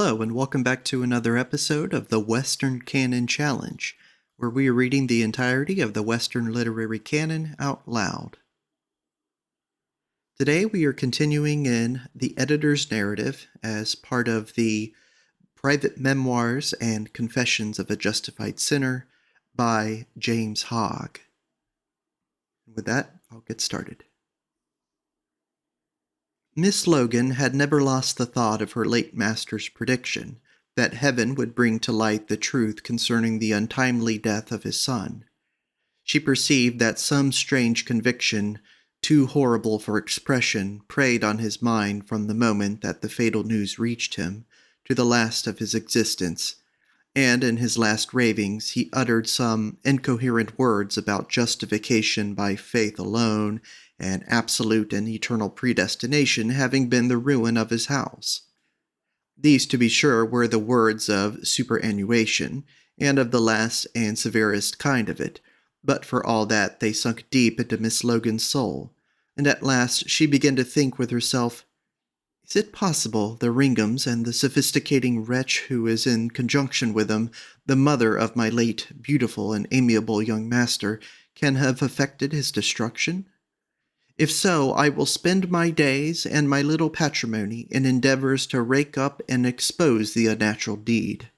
Hello, and welcome back to another episode of the Western Canon Challenge, where we are reading the entirety of the Western literary canon out loud. Today we are continuing in the editor's narrative as part of the Private Memoirs and Confessions of a Justified Sinner by James Hogg. With that, I'll get started. Miss Logan had never lost the thought of her late master's prediction that heaven would bring to light the truth concerning the untimely death of his son. She perceived that some strange conviction, too horrible for expression, preyed on his mind from the moment that the fatal news reached him to the last of his existence, and in his last ravings he uttered some incoherent words about justification by faith alone, and absolute and eternal predestination having been the ruin of his house. These, to be sure, were the words of superannuation, and of the last and severest kind of it, but for all that they sunk deep into Miss Logan's soul, and at last she began to think with herself, "Is it possible the Ringhams and the sophisticating wretch who is in conjunction with them, the mother of my late beautiful and amiable young master, can have effected his destruction? If so, I will spend my days and my little patrimony in endeavors to rake up and expose the unnatural deed."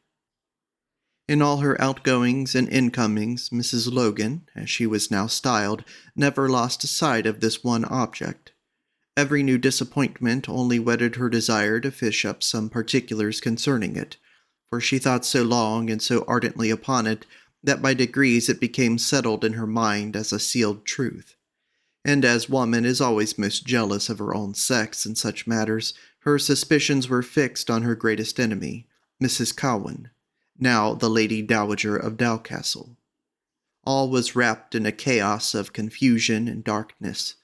In all her outgoings and incomings, Mrs. Logan, as she was now styled, never lost sight of this one object. Every new disappointment only whetted her desire to fish up some particulars concerning it, for she thought so long and so ardently upon it that by degrees it became settled in her mind as a sealed truth. And as woman is always most jealous of her own sex in such matters, her suspicions were fixed on her greatest enemy, Mrs. Cowan, now the Lady Dowager of Dowcastle. All was wrapped in a chaos of confusion and darkness,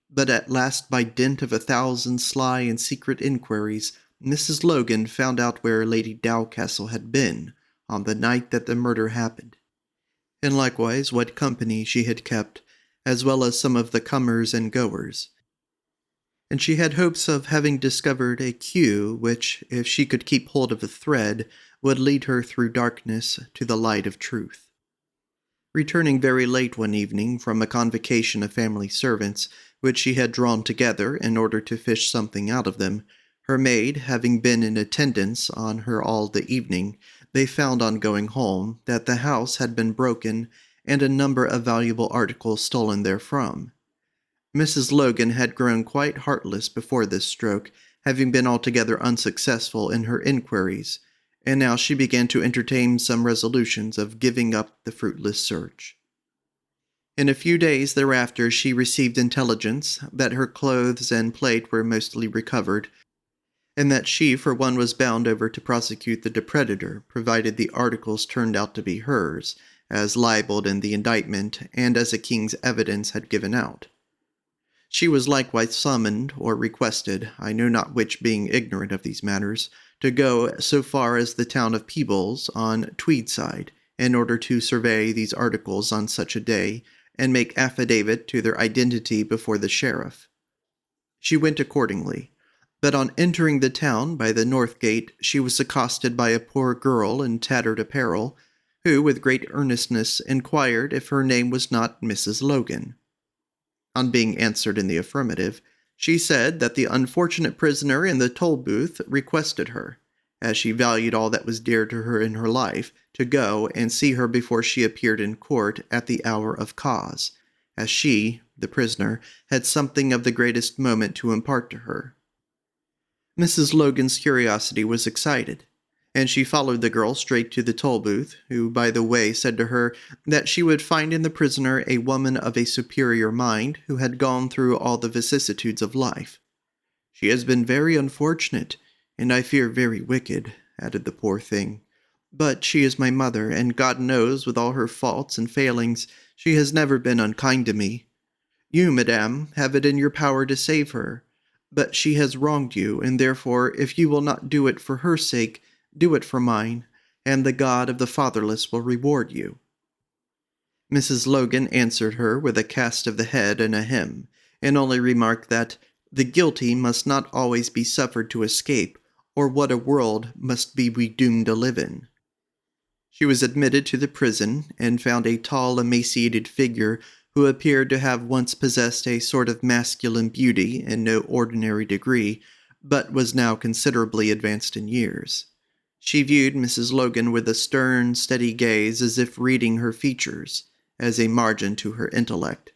but at last by dint of 1,000 sly and secret inquiries, Mrs. Logan found out where Lady Dowcastle had been on the night that the murder happened, and likewise what company she had kept, as well as some of the comers and goers. And she had hopes of having discovered a cue which, if she could keep hold of a thread, would lead her through darkness to the light of truth. Returning very late one evening from a convocation of family servants, which she had drawn together in order to fish something out of them, her maid having been in attendance on her all the evening, they found on going home that the house had been broken and a number of valuable articles stolen therefrom. Mrs. Logan had grown quite heartless before this stroke, having been altogether unsuccessful in her inquiries, and now she began to entertain some resolutions of giving up the fruitless search. In a few days thereafter she received intelligence that her clothes and plate were mostly recovered, and that she for one was bound over to prosecute the depredator, provided the articles turned out to be hers, as libelled in the indictment, and as a king's evidence had given out. She was likewise summoned, or requested, I know not which being ignorant of these matters, to go so far as the town of Peebles, on Tweedside, in order to survey these articles on such a day, and make affidavit to their identity before the sheriff. She went accordingly, but on entering the town by the north gate, she was accosted by a poor girl in tattered apparel, who with great earnestness inquired if her name was not Mrs. Logan. On being answered in the affirmative, she said that the unfortunate prisoner in the toll-booth requested her, as she valued all that was dear to her in her life, to go and see her before she appeared in court at the hour of cause, as she, the prisoner, had something of the greatest moment to impart to her. Mrs. Logan's curiosity was excited, and she followed the girl straight to the toll-booth, who by the way said to her that she would find in the prisoner a woman of a superior mind who had gone through all the vicissitudes of life. "She has been very unfortunate, and I fear very wicked," added the poor thing. "But she is my mother, and God knows, with all her faults and failings, she has never been unkind to me. You, madame, have it in your power to save her, but she has wronged you, and therefore, if you will not do it for her sake, do it for mine, and the God of the fatherless will reward you." Mrs. Logan answered her with a cast of the head and a hem, and only remarked that the guilty must not always be suffered to escape, or what a world must be we doomed to live in. She was admitted to the prison and found a tall, emaciated figure who appeared to have once possessed a sort of masculine beauty in no ordinary degree, but was now considerably advanced in years. She viewed Mrs. Logan with a stern, steady gaze as if reading her features, as a margin to her intellect.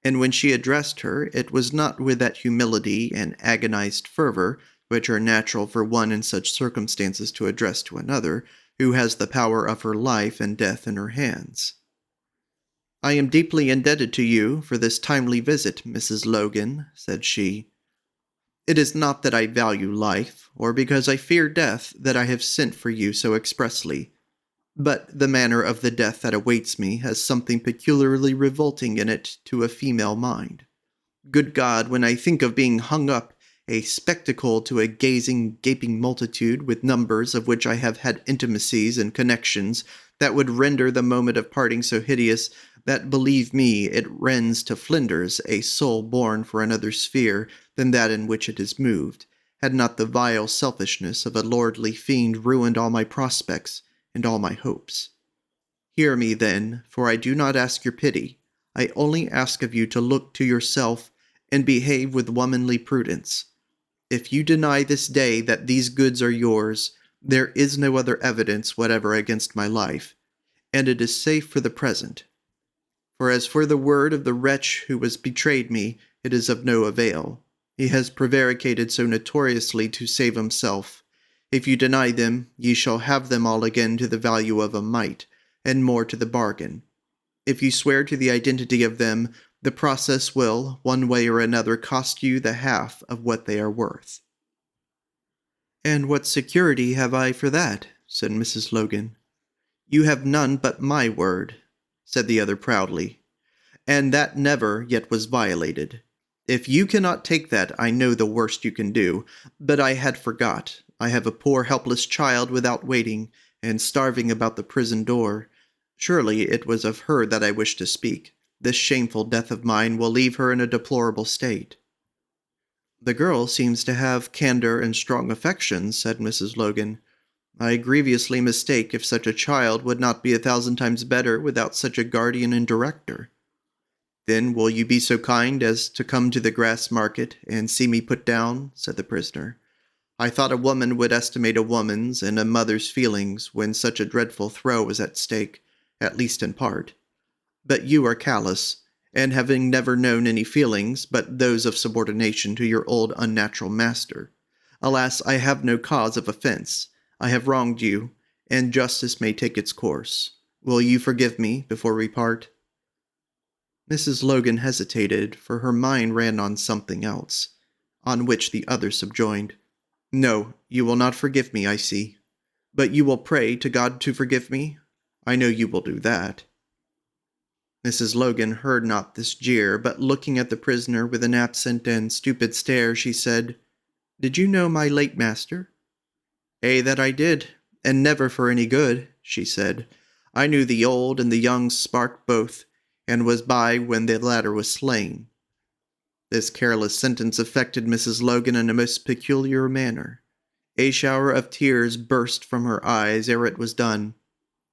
And when she addressed her, it was not with that humility and agonized fervor which are natural for one in such circumstances to address to another, who has the power of her life and death in her hands. "I am deeply indebted to you for this timely visit, Mrs. Logan," said she. "It is not that I value life, or because I fear death, that I have sent for you so expressly. But the manner of the death that awaits me has something peculiarly revolting in it to a female mind. Good God, when I think of being hung up, a spectacle to a gazing, gaping multitude, with numbers of which I have had intimacies and connections that would render the moment of parting so hideous that, believe me, it rends to flinders a soul born for another sphere than that in which it is moved, had not the vile selfishness of a lordly fiend ruined all my prospects and all my hopes. Hear me, then, for I do not ask your pity. I only ask of you to look to yourself and behave with womanly prudence. If you deny this day that these goods are yours, there is no other evidence whatever against my life, and it is safe for the present. For as for the word of the wretch who has betrayed me, it is of no avail. He has prevaricated so notoriously to save himself. If you deny them, ye shall have them all again to the value of a mite, and more to the bargain. If you swear to the identity of them, the process will, one way or another, cost you the half of what they are worth." "And what security have I for that?" said Mrs. Logan. "You have none but my word," said the other proudly, "and that never yet was violated. If you cannot take that, I know the worst you can do, but I had forgot. I have a poor helpless child without waiting, and starving about the prison door. Surely it was of her that I wish to speak. This shameful death of mine will leave her in a deplorable state." "The girl seems to have candor and strong affections," said Mrs. Logan. "I grievously mistake if such a child would not be 1,000 times better without such a guardian and director." "Then will you be so kind as to come to the grass market and see me put down?" said the prisoner. "I thought a woman would estimate a woman's and a mother's feelings when such a dreadful throw is at stake, at least in part. But you are callous, and having never known any feelings but those of subordination to your old unnatural master. Alas, I have no cause of offense. I have wronged you, and justice may take its course. Will you forgive me before we part?" Mrs. Logan hesitated, for her mind ran on something else, on which the other subjoined, "No, you will not forgive me, I see. But you will pray to God to forgive me? I know you will do that." Mrs. Logan heard not this jeer, but looking at the prisoner with an absent and stupid stare, she said, "Did you know my late master?" "Ay, that I did, and never for any good," she said. "I knew the old and the young spark both, and was by when the latter was slain." This careless sentence affected Mrs. Logan in a most peculiar manner. A shower of tears burst from her eyes ere it was done,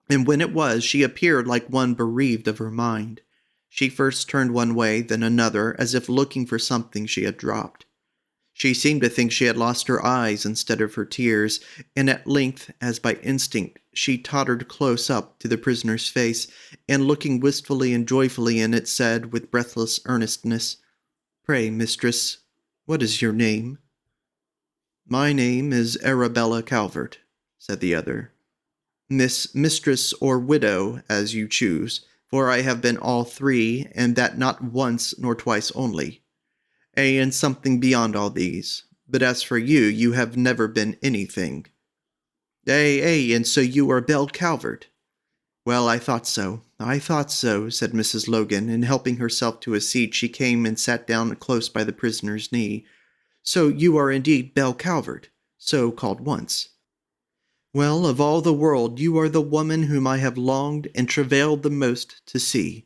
and when it was, she appeared like one bereaved of her mind. She first turned one way, then another, as if looking for something she had dropped. She seemed to think she had lost her eyes instead of her tears, and at length, as by instinct, she tottered close up to the prisoner's face, and looking wistfully and joyfully in it, said, with breathless earnestness, "Pray, mistress, what is your name?" "My name is Arabella Calvert," said the other. Mistress, or widow, as you choose, for I have been all three, and that not once nor twice only. Ay, and something beyond all these. But as for you, you have never been anything." Ay, and so you are Belle Calvert." "Well, I thought so, said Mrs. Logan, and helping herself to a seat, she came and sat down close by the prisoner's knee. "So you are indeed Belle Calvert, so called once. Well, of all the world, you are the woman whom I have longed and travailed the most to see.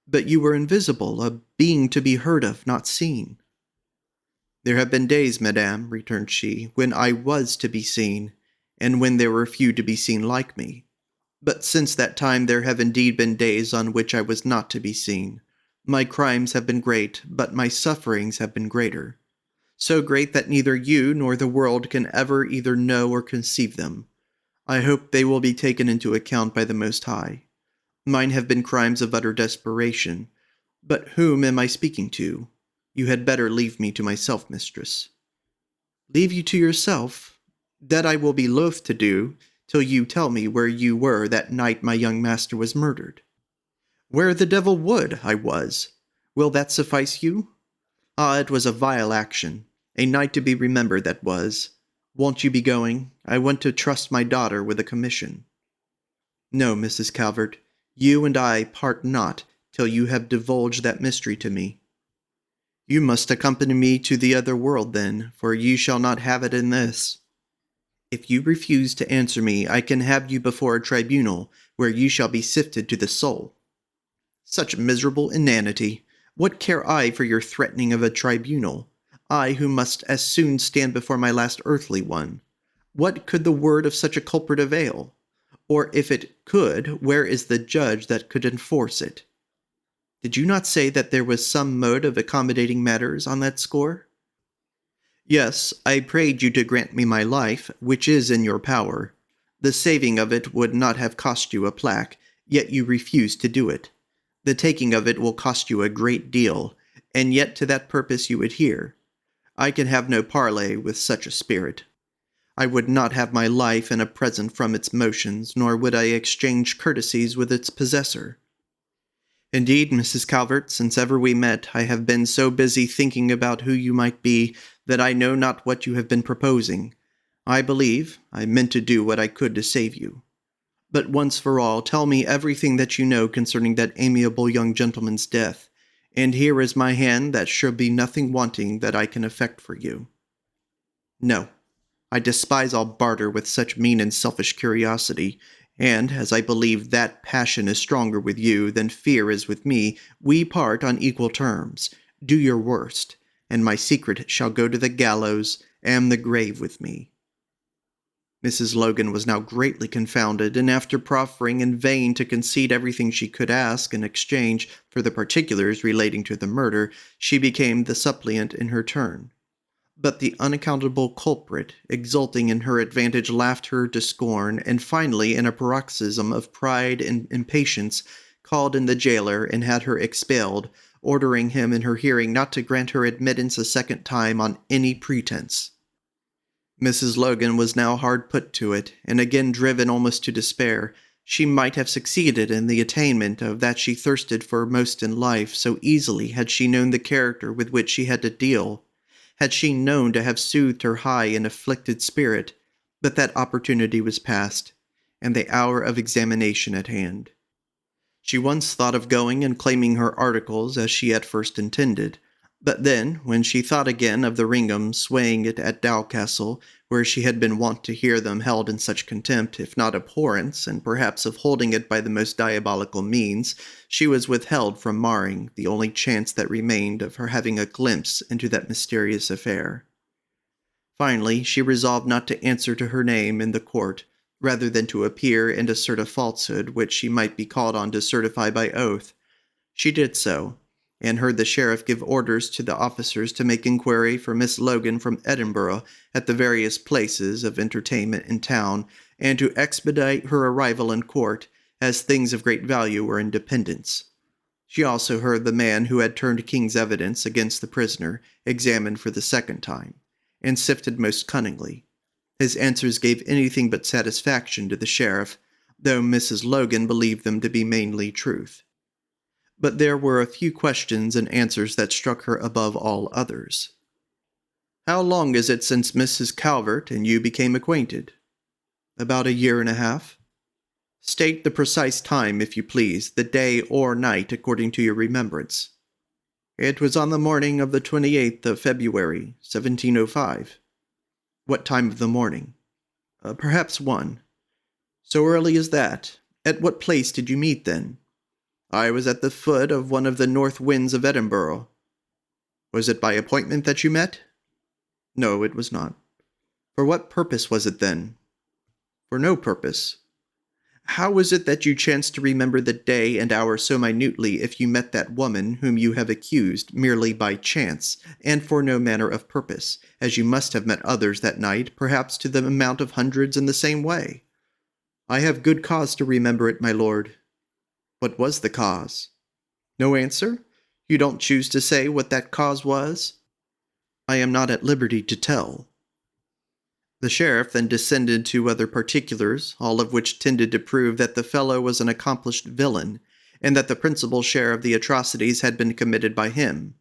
But you were invisible, a being to be heard of, not seen." "There have been days, madame," returned she, "when I was to be seen, and when there were few to be seen like me. But since that time there have indeed been days on which I was not to be seen. My crimes have been great, but my sufferings have been greater. So great that neither you nor the world can ever either know or conceive them. I hope they will be taken into account by the Most High. Mine have been crimes of utter desperation. But whom am I speaking to? You had better leave me to myself, mistress." "Leave you to yourself? That I will be loath to do, till you tell me where you were that night my young master was murdered." "Where the devil would I was. Will that suffice you? Ah, it was a vile action. A night to be remembered that was. Won't you be going? I want to trust my daughter with a commission." "No, Mrs. Calvert, you and I part not till you have divulged that mystery to me." "You must accompany me to the other world, then, for you shall not have it in this. If you refuse to answer me, I can have you before a tribunal, where you shall be sifted to the soul." "Such miserable inanity! What care I for your threatening of a tribunal? I who must as soon stand before my last earthly one. What could the word of such a culprit avail? Or if it could, where is the judge that could enforce it? Did you not say that there was some mode of accommodating matters on that score?" "Yes, I prayed you to grant me my life, which is in your power. The saving of it would not have cost you a plaque, yet you refused to do it. The taking of it will cost you a great deal, and yet to that purpose you adhere. I can have no parley with such a spirit. I would not have my life in a present from its motions, nor would I exchange courtesies with its possessor. Indeed, Mrs. Calvert, since ever we met, I have been so busy thinking about who you might be, that I know not what you have been proposing. I believe I meant to do what I could to save you. But once for all, tell me everything that you know concerning that amiable young gentleman's death, and here is my hand that shall be nothing wanting that I can effect for you." "No, I despise all barter with such mean and selfish curiosity, and, as I believe that passion is stronger with you than fear is with me, we part on equal terms. Do your worst, and my secret shall go to the gallows and the grave with me." Mrs. Logan was now greatly confounded, and after proffering in vain to concede everything she could ask in exchange for the particulars relating to the murder, she became the suppliant in her turn. But the unaccountable culprit, exulting in her advantage, laughed her to scorn, and finally, in a paroxysm of pride and impatience, called in the jailer and had her expelled, ordering him in her hearing not to grant her admittance a second time on any pretense. Mrs. Logan was now hard put to it, and again driven almost to despair. She might have succeeded in the attainment of that she thirsted for most in life, so easily had she known the character with which she had to deal, had she known to have soothed her high and afflicted spirit, but that opportunity was past, and the hour of examination at hand. She once thought of going and claiming her articles as she at first intended, but then, when she thought again of the Ringhams swaying it at Dowcastle, where she had been wont to hear them held in such contempt, if not abhorrence, and perhaps of holding it by the most diabolical means, she was withheld from marring the only chance that remained of her having a glimpse into that mysterious affair. Finally, she resolved not to answer to her name in the court, rather than to appear and assert a falsehood which she might be called on to certify by oath. She did so, and heard the sheriff give orders to the officers to make inquiry for Miss Logan from Edinburgh at the various places of entertainment in town, and to expedite her arrival in court, as things of great value were in dependence. She also heard the man who had turned king's evidence against the prisoner examined for the second time, and sifted most cunningly. His answers gave anything but satisfaction to the sheriff, though Mrs. Logan believed them to be mainly truth. But there were a few questions and answers that struck her above all others. "How long is it since Mrs. Calvert and you became acquainted?" "About 1.5 years. "State the precise time, if you please, the day or night, according to your remembrance." "It was on the morning of the 28th of February, 1705. "What time of the morning?" Perhaps 1. "So early as that? At what place did you meet, then?" "I was at the foot of one of the north winds of Edinburgh." "Was it by appointment that you met?" No, it was not. For what purpose was it then? For no purpose. How was it that you chanced to remember the day and hour so minutely if you met that woman whom you have accused merely by chance, and for no manner of purpose, as you must have met others that night, perhaps to the amount of hundreds in the same way? I have good cause to remember it, my lord. What was the cause? No answer? You don't choose to say what that cause was? I am not at liberty to tell. The sheriff then descended to other particulars, all of which tended to prove that the fellow was an accomplished villain, and that the principal share of the atrocities had been committed by him.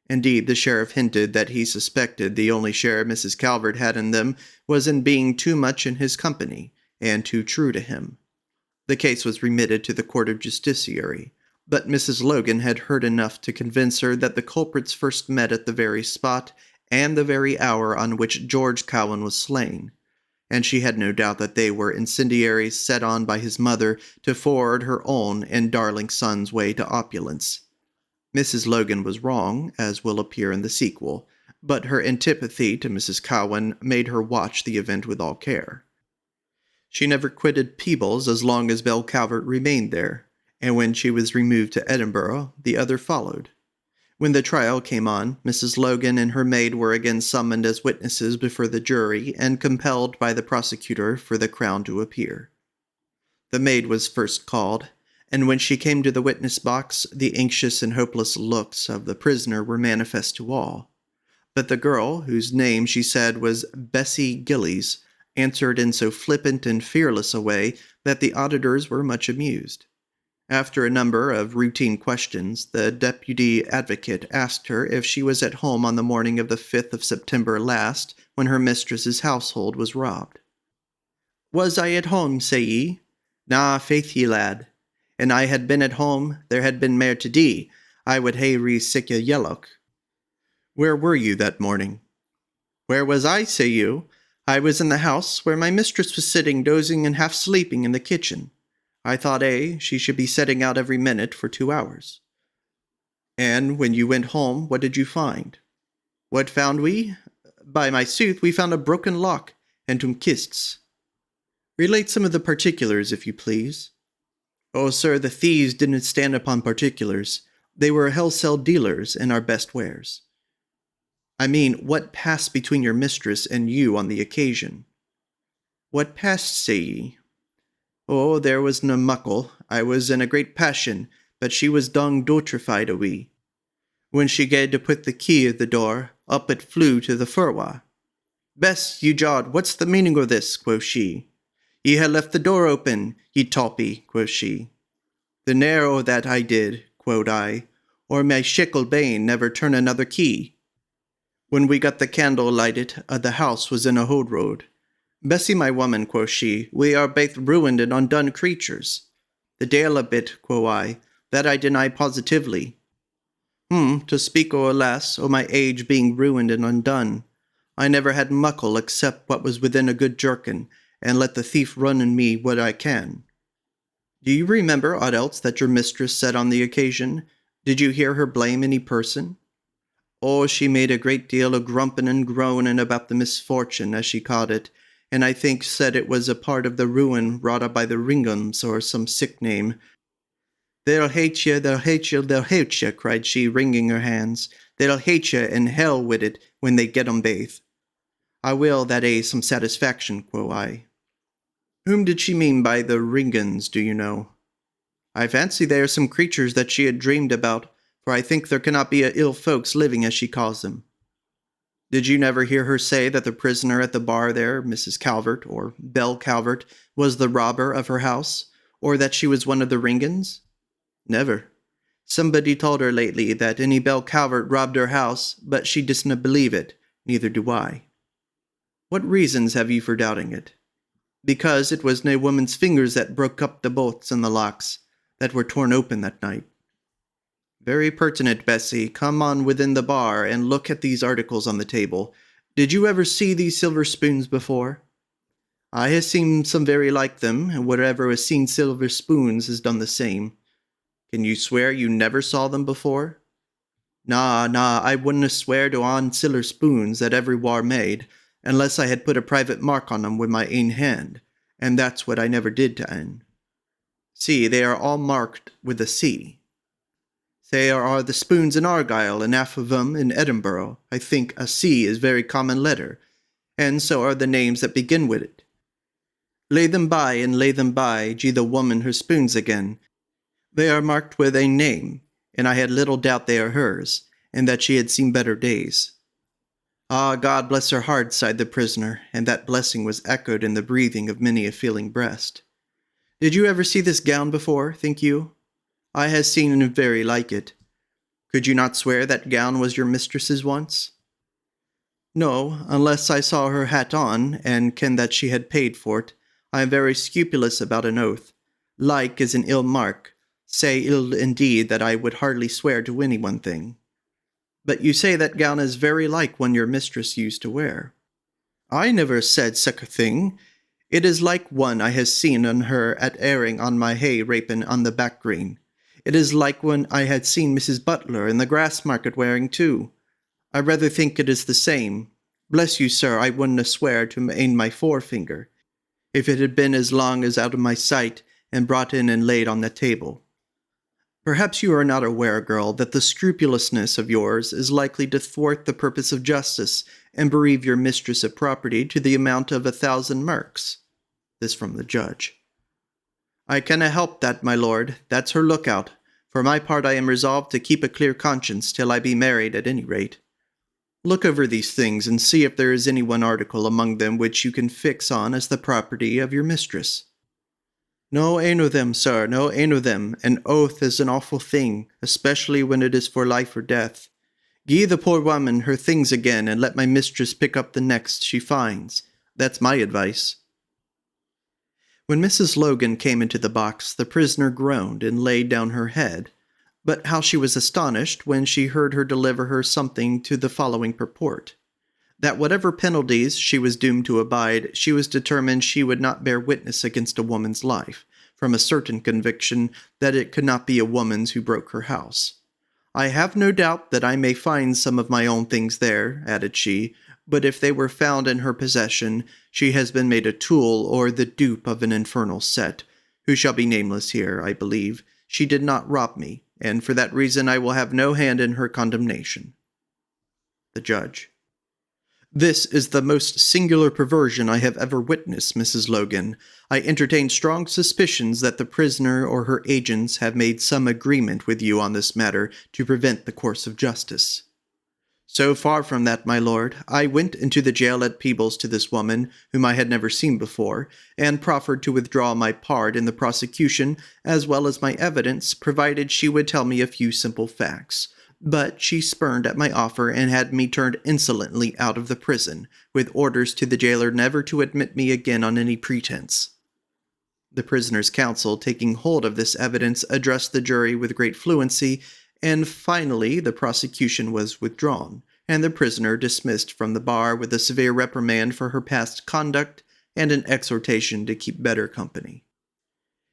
Indeed, the sheriff hinted that he suspected the only share Mrs. Calvert had in them was in being too much in his company, and too true to him. The case was remitted to the court of justiciary, but Mrs. Logan had heard enough to convince her that the culprits first met at the very spot and the very hour on which George Cowan was slain, and she had no doubt that they were incendiaries set on by his mother to forward her own and darling son's way to opulence. Mrs. Logan was wrong, as will appear in the sequel, but her antipathy to Mrs. Cowan made her watch the event with all care. She never quitted Peebles as long as Belle Calvert remained there, and when she was removed to Edinburgh, the other followed. When the trial came on, Mrs. Logan and her maid were again summoned as witnesses before the jury and compelled by the prosecutor for the Crown to appear. The maid was first called, and when she came to the witness box, the anxious and hopeless looks of the prisoner were manifest to all. But the girl, whose name she said was Bessie Gillies, answered in so flippant and fearless a way that the auditors were much amused. After a number of routine questions, the deputy advocate asked her if she was at home on the morning of the 5th of September last, when her mistress's household was robbed. Was I at home, say ye? Na, faith ye, lad. An I had been at home, there had been mair to dee. I would hae re-sick a yellock. Where were you that morning? Where was I, say you? I was in the house, where my mistress was sitting dozing and half sleeping in the kitchen. I thought, she should be setting out every minute for 2 hours. And when you went home, what did you find? What found we? By my sooth, we found a broken lock, and kists. Relate some of the particulars, if you please. Oh, sir, the thieves didn't stand upon particulars. They were wholesale dealers in our best wares. I mean, what passed between your mistress and you on the occasion? What passed, say ye? Oh, there was na muckle. I was in a great passion, but she was dong dotrified a wee. When she gaed to put the key of the door, up it flew to the furwa. Bess, ye jawed, what's the meaning o' this? Quoth she. Ye ha' left the door open, ye tawpy, quoth she. The ne'er o' that I did, quoth I, or my shickle bane never turn another key. When we got the candle lighted, the house was in a hoad road. Bessie, my woman, quoth she, we are baith ruined and undone creatures. The dale a bit, quoth I, that I deny positively. To speak o' a lass, o' my age being ruined and undone. I never had muckle except what was within a good jerkin, and let the thief run in me what I can. Do you remember aught else that your mistress said on the occasion? Did you hear her blame any person? Oh, she made a great deal o' grumpin' and groanin' about the misfortune, as she called it, and I think said it was a part of the ruin wrought by the Ringhams, or some sick name. They'll hate ye, they'll hate ye, they'll hate ye, cried she, wringing her hands. They'll hate ye, and hell wid it, when they get 'em baith. I will that some satisfaction, quo' I. Whom did she mean by the Ringhams, do you know? I fancy they are some creatures that she had dreamed about, for I think there cannot be a ill folks living, as she calls them. Did you never hear her say that the prisoner at the bar there, Mrs. Calvert, or Belle Calvert, was the robber of her house, or that she was one of the Ringhams? Never. Somebody told her lately that any Belle Calvert robbed her house, but she didn't believe it, neither do I. What reasons have you for doubting it? Because it was nae woman's fingers that broke up the bolts and the locks, that were torn open that night. Very pertinent, Bessie. Come on within the bar and look at these articles on the table. Did you ever see these silver spoons before? I have seen some very like them, and whatever has seen silver spoons has done the same. Can you swear you never saw them before? Nah, I wouldn't swear to on siller spoons that ever war made, unless I had put a private mark on 'em with my ain hand, and that's what I never did to ane. See, they are all marked with a C. They are the spoons in Argyle, and half of 'em in Edinburgh. I think a C is very common letter, and so are the names that begin with it. Lay them by, and lay them by, gie the woman her spoons again. They are marked with a name, and I had little doubt they are hers, and that she had seen better days. Ah, God bless her heart, sighed the prisoner, and that blessing was echoed in the breathing of many a feeling breast. Did you ever see this gown before, think you? I has seen very like it. Could you not swear that gown was your mistress's once? No, unless I saw her hat on, and ken that she had paid for't. I am very scrupulous about an oath. Like is an ill mark. Say ill indeed that I would hardly swear to any one thing. But you say that gown is very like one your mistress used to wear. I never said such a thing. It is like one I has seen on her at airing on my hay rapin on the back green. It is like one I had seen Mrs. Butler in the grass market wearing too. I rather think it is the same. Bless you, sir, I wouldn't swear to ain my forefinger, if it had been as long as out of my sight, and brought in and laid on the table. Perhaps you are not aware, girl, that the scrupulousness of yours is likely to thwart the purpose of justice, and bereave your mistress of property to the amount of 1,000 marks. This from the judge. I canna help that, my lord. That's her lookout. For my part, I am resolved to keep a clear conscience till I be married at any rate. Look over these things, and see if there is any one article among them which you can fix on as the property of your mistress. No ane o' them, sir, no ane o' them. An oath is an awful thing, especially when it is for life or death. Gie the poor woman her things again, and let my mistress pick up the next she finds. That's my advice. When Mrs. Logan came into the box, the prisoner groaned and laid down her head. But how she was astonished when she heard her deliver her something to the following purport. That whatever penalties she was doomed to abide, she was determined she would not bear witness against a woman's life, from a certain conviction that it could not be a woman's who broke her house. I have no doubt that I may find some of my own things there, added she, but if they were found in her possession, she has been made a tool or the dupe of an infernal set, who shall be nameless here, I believe. She did not rob me, and for that reason I will have no hand in her condemnation. The judge. This is the most singular perversion I have ever witnessed, Mrs. Logan. I entertain strong suspicions that the prisoner or her agents have made some agreement with you on this matter to prevent the course of justice. So far from that, my lord, I went into the jail at Peebles to this woman, whom I had never seen before, and proffered to withdraw my part in the prosecution, as well as my evidence, provided she would tell me a few simple facts. But she spurned at my offer and had me turned insolently out of the prison, with orders to the jailer never to admit me again on any pretense. The prisoner's counsel, taking hold of this evidence, addressed the jury with great fluency, and finally the prosecution was withdrawn, and the prisoner dismissed from the bar with a severe reprimand for her past conduct and an exhortation to keep better company.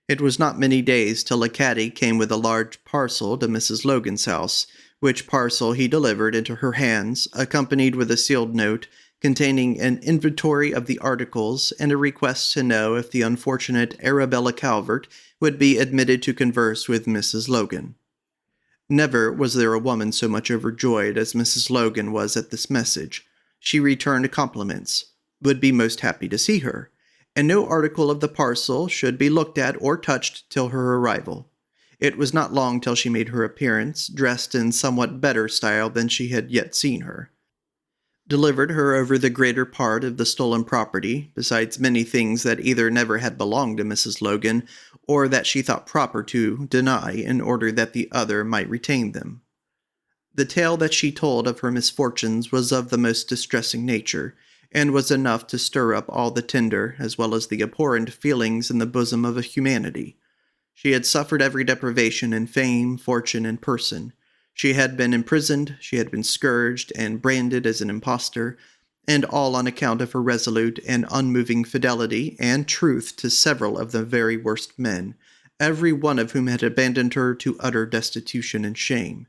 It was not many days till a caddy came with a large parcel to Mrs. Logan's house, which parcel he delivered into her hands, accompanied with a sealed note containing an inventory of the articles and a request to know if the unfortunate Arabella Calvert would be admitted to converse with Mrs. Logan. Never was there a woman so much overjoyed as Mrs. Logan was at this message. She returned compliments, would be most happy to see her, and no article of the parcel should be looked at or touched till her arrival. It was not long till she made her appearance, dressed in somewhat better style than she had yet seen her. Delivered her over the greater part of the stolen property, besides many things that either never had belonged to Mrs. Logan, or that she thought proper to deny in order that the other might retain them. The tale that she told of her misfortunes was of the most distressing nature, and was enough to stir up all the tender as well as the abhorrent feelings in the bosom of humanity. She had suffered every deprivation in fame, fortune, and person. She had been imprisoned, she had been scourged and branded as an impostor, and all on account of her resolute and unmoving fidelity and truth to several of the very worst men, every one of whom had abandoned her to utter destitution and shame.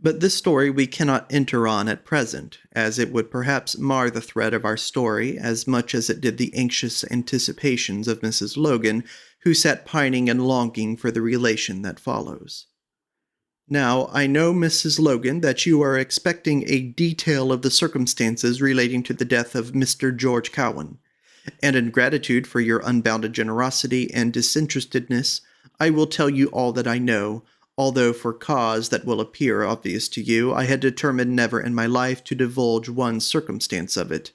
But this story we cannot enter on at present, as it would perhaps mar the thread of our story as much as it did the anxious anticipations of Mrs. Logan, who sat pining and longing for the relation that follows. Now, I know, Mrs. Logan, that you are expecting a detail of the circumstances relating to the death of Mr. George Cowan, and in gratitude for your unbounded generosity and disinterestedness, I will tell you all that I know, although for cause that will appear obvious to you, I had determined never in my life to divulge one circumstance of it.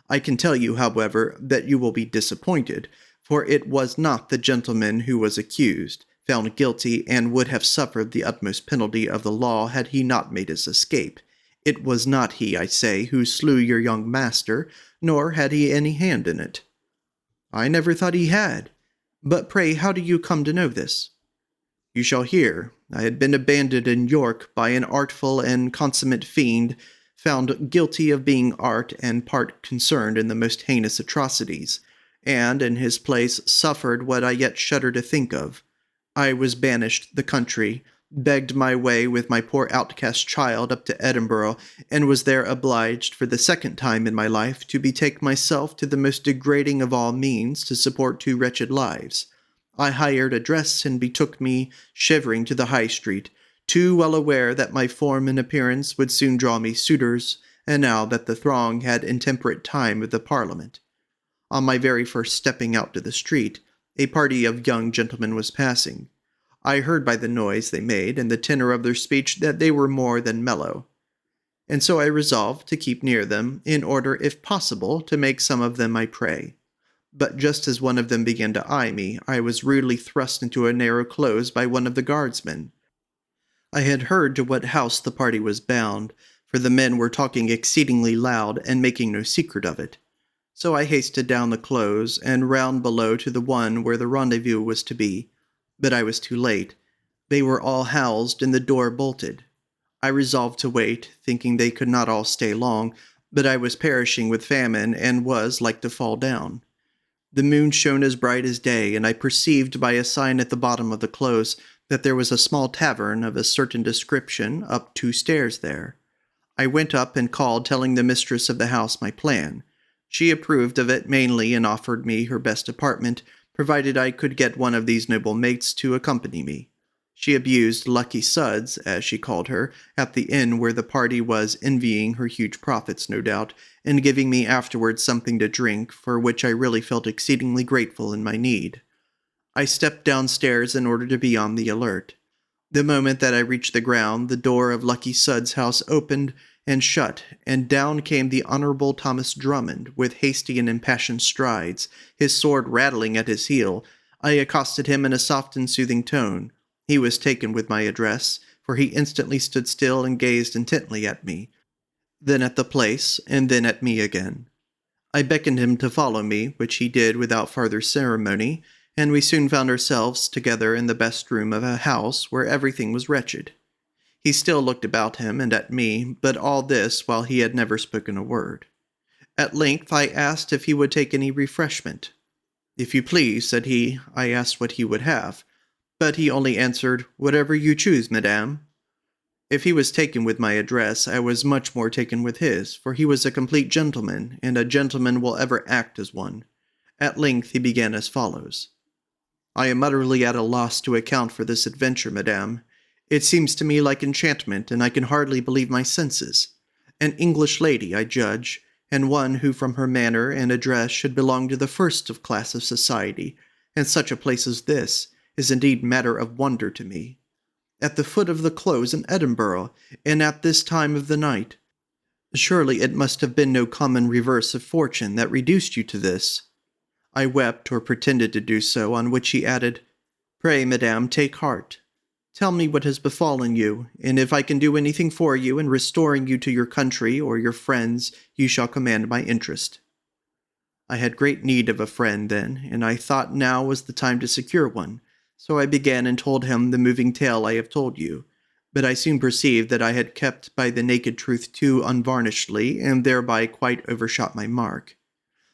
I can tell you, however, that you will be disappointed, for it was not the gentleman who was accused, found guilty, and would have suffered the utmost penalty of the law had he not made his escape. It was not he, I say, who slew your young master, nor had he any hand in it. I never thought he had. But pray, how do you come to know this? You shall hear. I had been abandoned in York by an artful and consummate fiend, found guilty of being art and part concerned in the most heinous atrocities, and in his place suffered what I yet shudder to think of. I was banished the country, begged my way with my poor outcast child up to Edinburgh, and was there obliged for the second time in my life to betake myself to the most degrading of all means to support two wretched lives. I hired a dress and betook me, shivering, to the High Street, too well aware that my form and appearance would soon draw me suitors, and now that the throng had intemperate time of the Parliament. On my very first stepping out to the street, a party of young gentlemen was passing. I heard by the noise they made and the tenor of their speech that they were more than mellow, and so I resolved to keep near them, in order, if possible, to make some of them my prey. But just as one of them began to eye me, I was rudely thrust into a narrow close by one of the guardsmen. I had heard to what house the party was bound, for the men were talking exceedingly loud and making no secret of it. So I hasted down the close and round below to the one where the rendezvous was to be. But I was too late. They were all housed and the door bolted. I resolved to wait, thinking they could not all stay long, but I was perishing with famine and was like to fall down. The moon shone as bright as day, and I perceived by a sign at the bottom of the close that there was a small tavern of a certain description up 2 stairs there. I went up and called, telling the mistress of the house my plan. She approved of it mainly and offered me her best apartment, provided I could get one of these noble mates to accompany me. She abused Lucky Suds, as she called her, at the inn where the party was, envying her huge profits, no doubt, and giving me afterwards something to drink, for which I really felt exceedingly grateful in my need. I stepped downstairs in order to be on the alert. The moment that I reached the ground, the door of Lucky Suds' house opened and shut, and down came the Honourable Thomas Drummond, with hasty and impassioned strides, his sword rattling at his heel. I accosted him in a soft and soothing tone. He was taken with my address, for he instantly stood still and gazed intently at me, then at the place, and then at me again. I beckoned him to follow me, which he did without farther ceremony, and we soon found ourselves together in the best room of a house where everything was wretched. He still looked about him and at me, but all this while he had never spoken a word. At length I asked if he would take any refreshment. "If you please," said he. I asked what he would have, but he only answered, "Whatever you choose, madame." If he was taken with my address, I was much more taken with his, for he was a complete gentleman, and a gentleman will ever act as one. At length he began as follows. "I am utterly at a loss to account for this adventure, madame. It seems to me like enchantment, and I can hardly believe my senses. An English lady, I judge, and one who from her manner and address should belong to the first of class of society, and such a place as this, is indeed matter of wonder to me. At the foot of the close in Edinburgh, and at this time of the night. Surely it must have been no common reverse of fortune that reduced you to this." I wept, or pretended to do so, on which he added, "Pray, madame, take heart. Tell me what has befallen you, and if I can do anything for you in restoring you to your country or your friends, you shall command my interest." I had great need of a friend then, and I thought now was the time to secure one, so I began and told him the moving tale I have told you, but I soon perceived that I had kept by the naked truth too unvarnishedly, and thereby quite overshot my mark.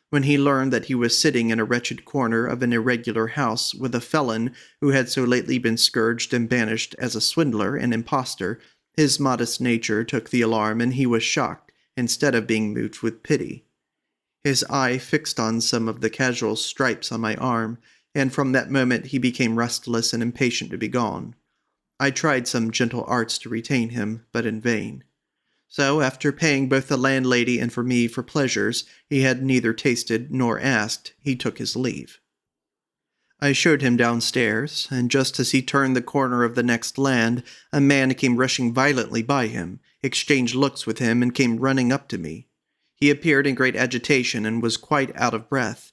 When he learned that he was sitting in a wretched corner of an irregular house with a felon who had so lately been scourged and banished as a swindler and impostor, His modest nature took the alarm, and he was shocked, instead of being moved with pity. His eye fixed on some of the casual stripes on my arm, and from that moment he became restless and impatient to be gone. I tried some gentle arts to retain him, but in vain. So, after paying both the landlady and for me for pleasures he had neither tasted nor asked, he took his leave. I showed him downstairs, and just as he turned the corner of the next land, a man came rushing violently by him, exchanged looks with him, and came running up to me. He appeared in great agitation and was quite out of breath,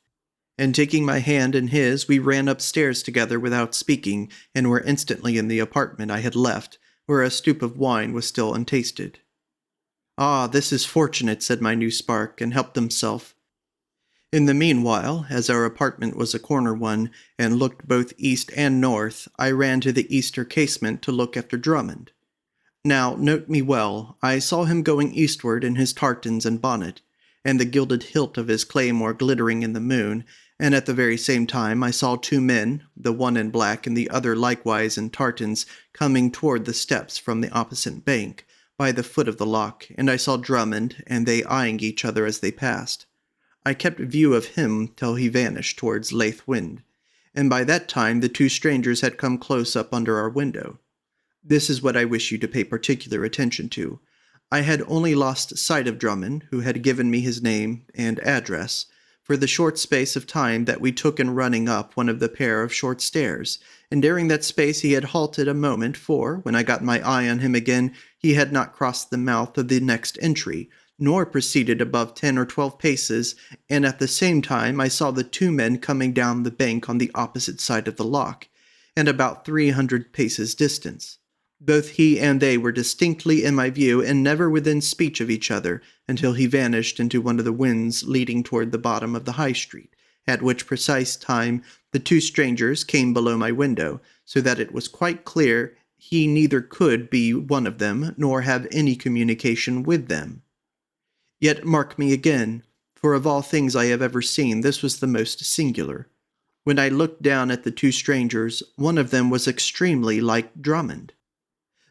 and taking my hand in his, we ran upstairs together without speaking, and were instantly in the apartment I had left, where a stoup of wine was still untasted. "Ah, this is fortunate," said my new spark, and helped himself. In the meanwhile, as our apartment was a corner one, and looked both east and north, I ran to the easter casement to look after Drummond. Now, note me well, I saw him going eastward in his tartans and bonnet, and the gilded hilt of his claymore glittering in the moon, and at the very same time I saw two men, the one in black and the other likewise in tartans, coming toward the steps from the opposite bank, by the foot of the loch, and I saw Drummond and they eyeing each other as they passed. I kept view of him till he vanished towards Laith Wynd, and by that time the two strangers had come close up under our window. This is what I wish you to pay particular attention to. I had only lost sight of Drummond, who had given me his name and address, for the short space of time that we took in running up one of the pair of short stairs, and during that space he had halted a moment, for, when I got my eye on him again, he had not crossed the mouth of the next entry, nor proceeded above 10 or 12 paces, and at the same time I saw the two men coming down the bank on the opposite side of the loch, and about 300 paces distance. Both he and they were distinctly in my view, and never within speech of each other, until he vanished into one of the wynds leading toward the bottom of the High Street, at which precise time the two strangers came below my window, so that it was quite clear he neither could be one of them, nor have any communication with them. Yet mark me again, for of all things I have ever seen, this was the most singular. When I looked down at the two strangers, one of them was extremely like Drummond.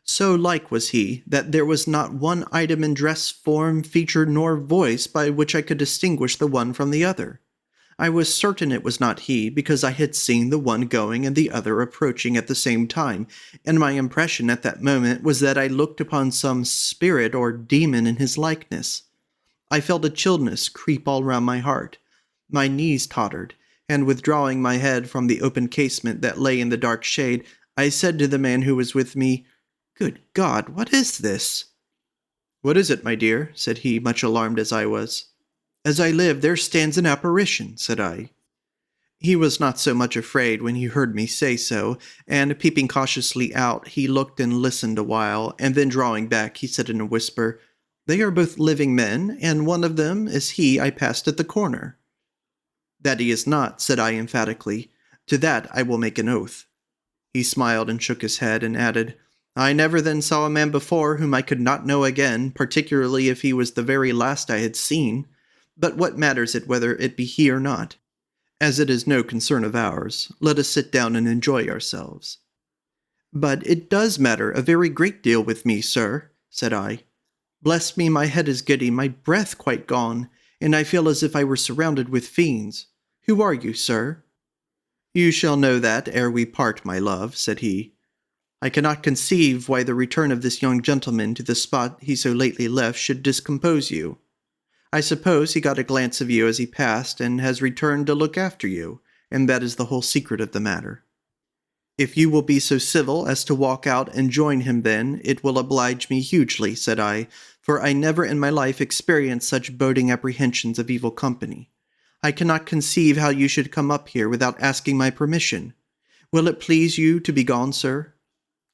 So like was he, that there was not one item in dress, form, feature, nor voice by which I could distinguish the one from the other. I was certain it was not he, because I had seen the one going and the other approaching at the same time, and my impression at that moment was that I looked upon some spirit or demon in his likeness. I felt a chillness creep all round my heart. My knees tottered, and withdrawing my head from the open casement that lay in the dark shade, I said to the man who was with me, "Good God, what is this?" "What is it, my dear?" said he, much alarmed as I was. "As I live, there stands an apparition," said I. He was not so much afraid when he heard me say so, and peeping cautiously out, he looked and listened a while, and then drawing back, he said in a whisper, "They are both living men, and one of them is he I passed at the corner." "That he is not," said I emphatically. "To that I will make an oath." He smiled and shook his head, and added, "I never then saw a man before whom I could not know again, particularly if he was the very last I had seen. But what matters it whether it be he or not? As it is no concern of ours, let us sit down and enjoy ourselves." "But it does matter a very great deal with me, sir," said I. "Bless me, my head is giddy, my breath quite gone, and I feel as if I were surrounded with fiends. Who are you, sir?" "You shall know that ere we part, my love," said he. "I cannot conceive why the return of this young gentleman to the spot he so lately left should discompose you. I suppose he got a glance of you as he passed, and has returned to look after you, and that is the whole secret of the matter. If you will be so civil as to walk out and join him then, it will oblige me hugely," said I, "for I never in my life experienced such boding apprehensions of evil company. I cannot conceive how you should come up here without asking my permission. Will it please you to be gone, sir?"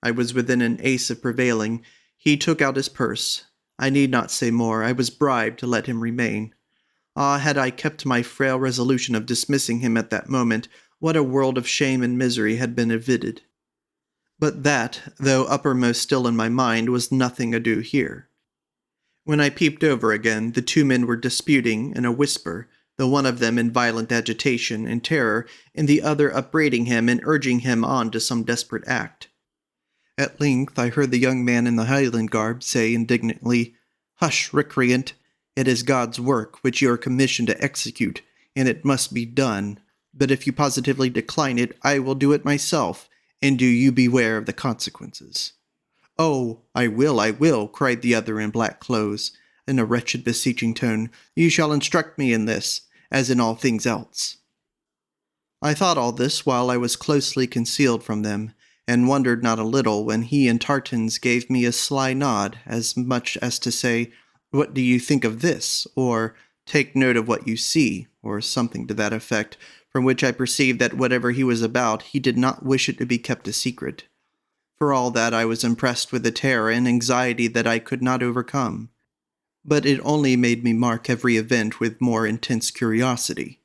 I was within an ace of prevailing. He took out his purse. I need not say more. I was bribed to let him remain. Ah, had I kept my frail resolution of dismissing him at that moment, what a world of shame and misery had been averted. But that, though uppermost still in my mind, was nothing ado here. When I peeped over again, the two men were disputing in a whisper, the one of them in violent agitation and terror, and the other upbraiding him and urging him on to some desperate act. At length I heard the young man in the Highland garb say indignantly, "Hush, recreant! It is God's work which you are commissioned to execute, and it must be done. But if you positively decline it, I will do it myself, and do you beware of the consequences." "Oh, I will," cried the other in black clothes, in a wretched beseeching tone. "You shall instruct me in this, as in all things else." I thought all this while I was closely concealed from them, and wondered not a little when he and Tartans gave me a sly nod, as much as to say, "What do you think of this?" or "Take note of what you see," or something to that effect, from which I perceived that whatever he was about, he did not wish it to be kept a secret. For all that, I was impressed with a terror and anxiety that I could not overcome. But it only made me mark every event with more intense curiosity.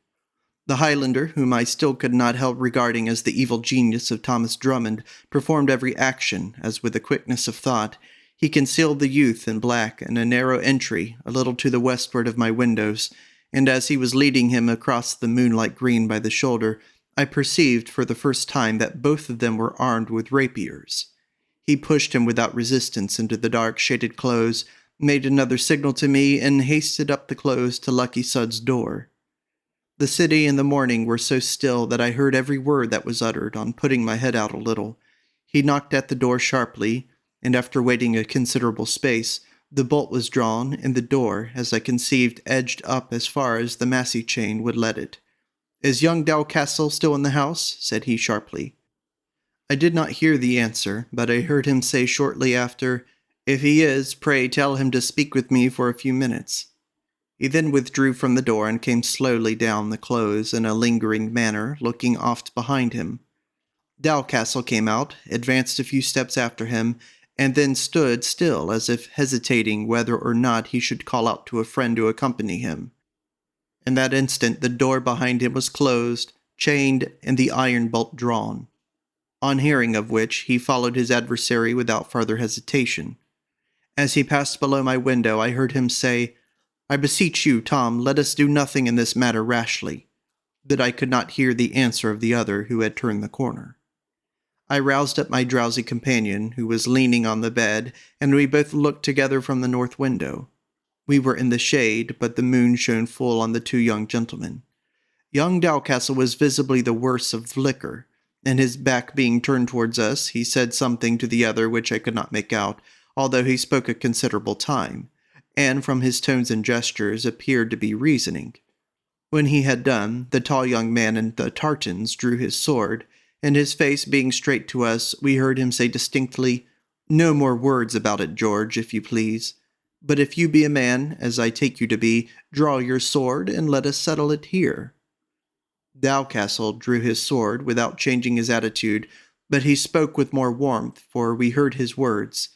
The Highlander, whom I still could not help regarding as the evil genius of Thomas Drummond, performed every action, as with the quickness of thought. He concealed the youth in black in a narrow entry, a little to the westward of my windows, and as he was leading him across the moonlight green by the shoulder, I perceived for the first time that both of them were armed with rapiers. He pushed him without resistance into the dark, shaded close, made another signal to me, and hasted up the close to Lucky Sud's door. The city and the morning were so still that I heard every word that was uttered on putting my head out a little. He knocked at the door sharply, and after waiting a considerable space, the bolt was drawn, and the door, as I conceived, edged up as far as the massy chain would let it. "Is young Dowcastle still in the house?" said he sharply. I did not hear the answer, but I heard him say shortly after, "If he is, pray tell him to speak with me for a few minutes." He then withdrew from the door and came slowly down the close in a lingering manner, looking oft behind him. Dowcastle came out, advanced a few steps after him, and then stood still as if hesitating whether or not he should call out to a friend to accompany him. In that instant the door behind him was closed, chained, and the iron bolt drawn. On hearing of which, he followed his adversary without farther hesitation. As he passed below my window, I heard him say, "I beseech you, Tom, let us do nothing in this matter rashly." But I could not hear the answer of the other, who had turned the corner. I roused up my drowsy companion, who was leaning on the bed, and we both looked together from the north window. We were in the shade, but the moon shone full on the two young gentlemen. Young Dowcastle was visibly the worse of liquor, and his back being turned towards us, he said something to the other which I could not make out, although he spoke a considerable time, and from his tones and gestures appeared to be reasoning. When he had done, the tall young man in the tartans drew his sword, and his face being straight to us, we heard him say distinctly, "No more words about it, George, if you please. But if you be a man, as I take you to be, draw your sword, and let us settle it here." Dowcastle drew his sword without changing his attitude, but he spoke with more warmth, for we heard his words.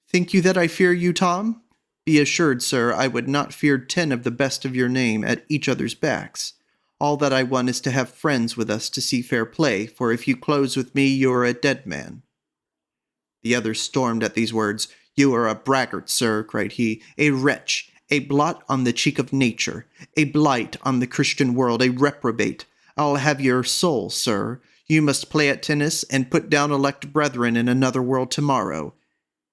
"Think you that I fear you, Tom? Be assured, sir, I would not fear 10 of the best of your name at each other's backs. All that I want is to have friends with us to see fair play, for if you close with me, you are a dead man." The other stormed at these words. "You are a braggart, sir," cried he, "a wretch, a blot on the cheek of nature, a blight on the Christian world, a reprobate. I'll have your soul, sir. You must play at tennis and put down elect brethren in another world tomorrow."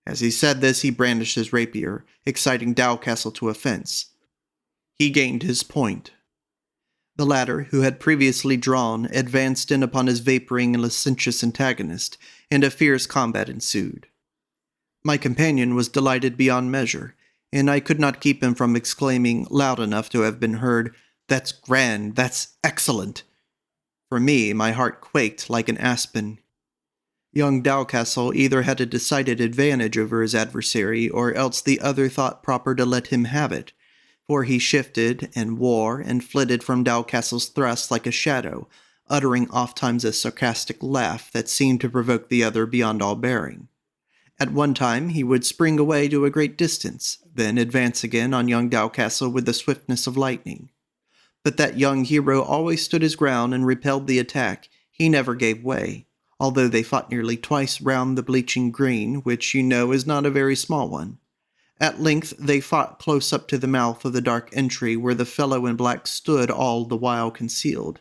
As he said this, he brandished his rapier, exciting Dowcastle to offense. He gained his point. The latter, who had previously drawn, advanced in upon his vaporing and licentious antagonist, and a fierce combat ensued. My companion was delighted beyond measure, and I could not keep him from exclaiming, loud enough to have been heard, "That's grand, that's excellent!" For me, my heart quaked like an aspen. Young Dowcastle either had a decided advantage over his adversary, or else the other thought proper to let him have it, for he shifted and wore and flitted from Dowcastle's thrust like a shadow, uttering ofttimes a sarcastic laugh that seemed to provoke the other beyond all bearing. At one time he would spring away to a great distance, then advance again on young Dowcastle with the swiftness of lightning. But that young hero always stood his ground and repelled the attack. He never gave way, although they fought nearly twice round the bleaching green, which you know is not a very small one. At length they fought close up to the mouth of the dark entry where the fellow in black stood all the while concealed,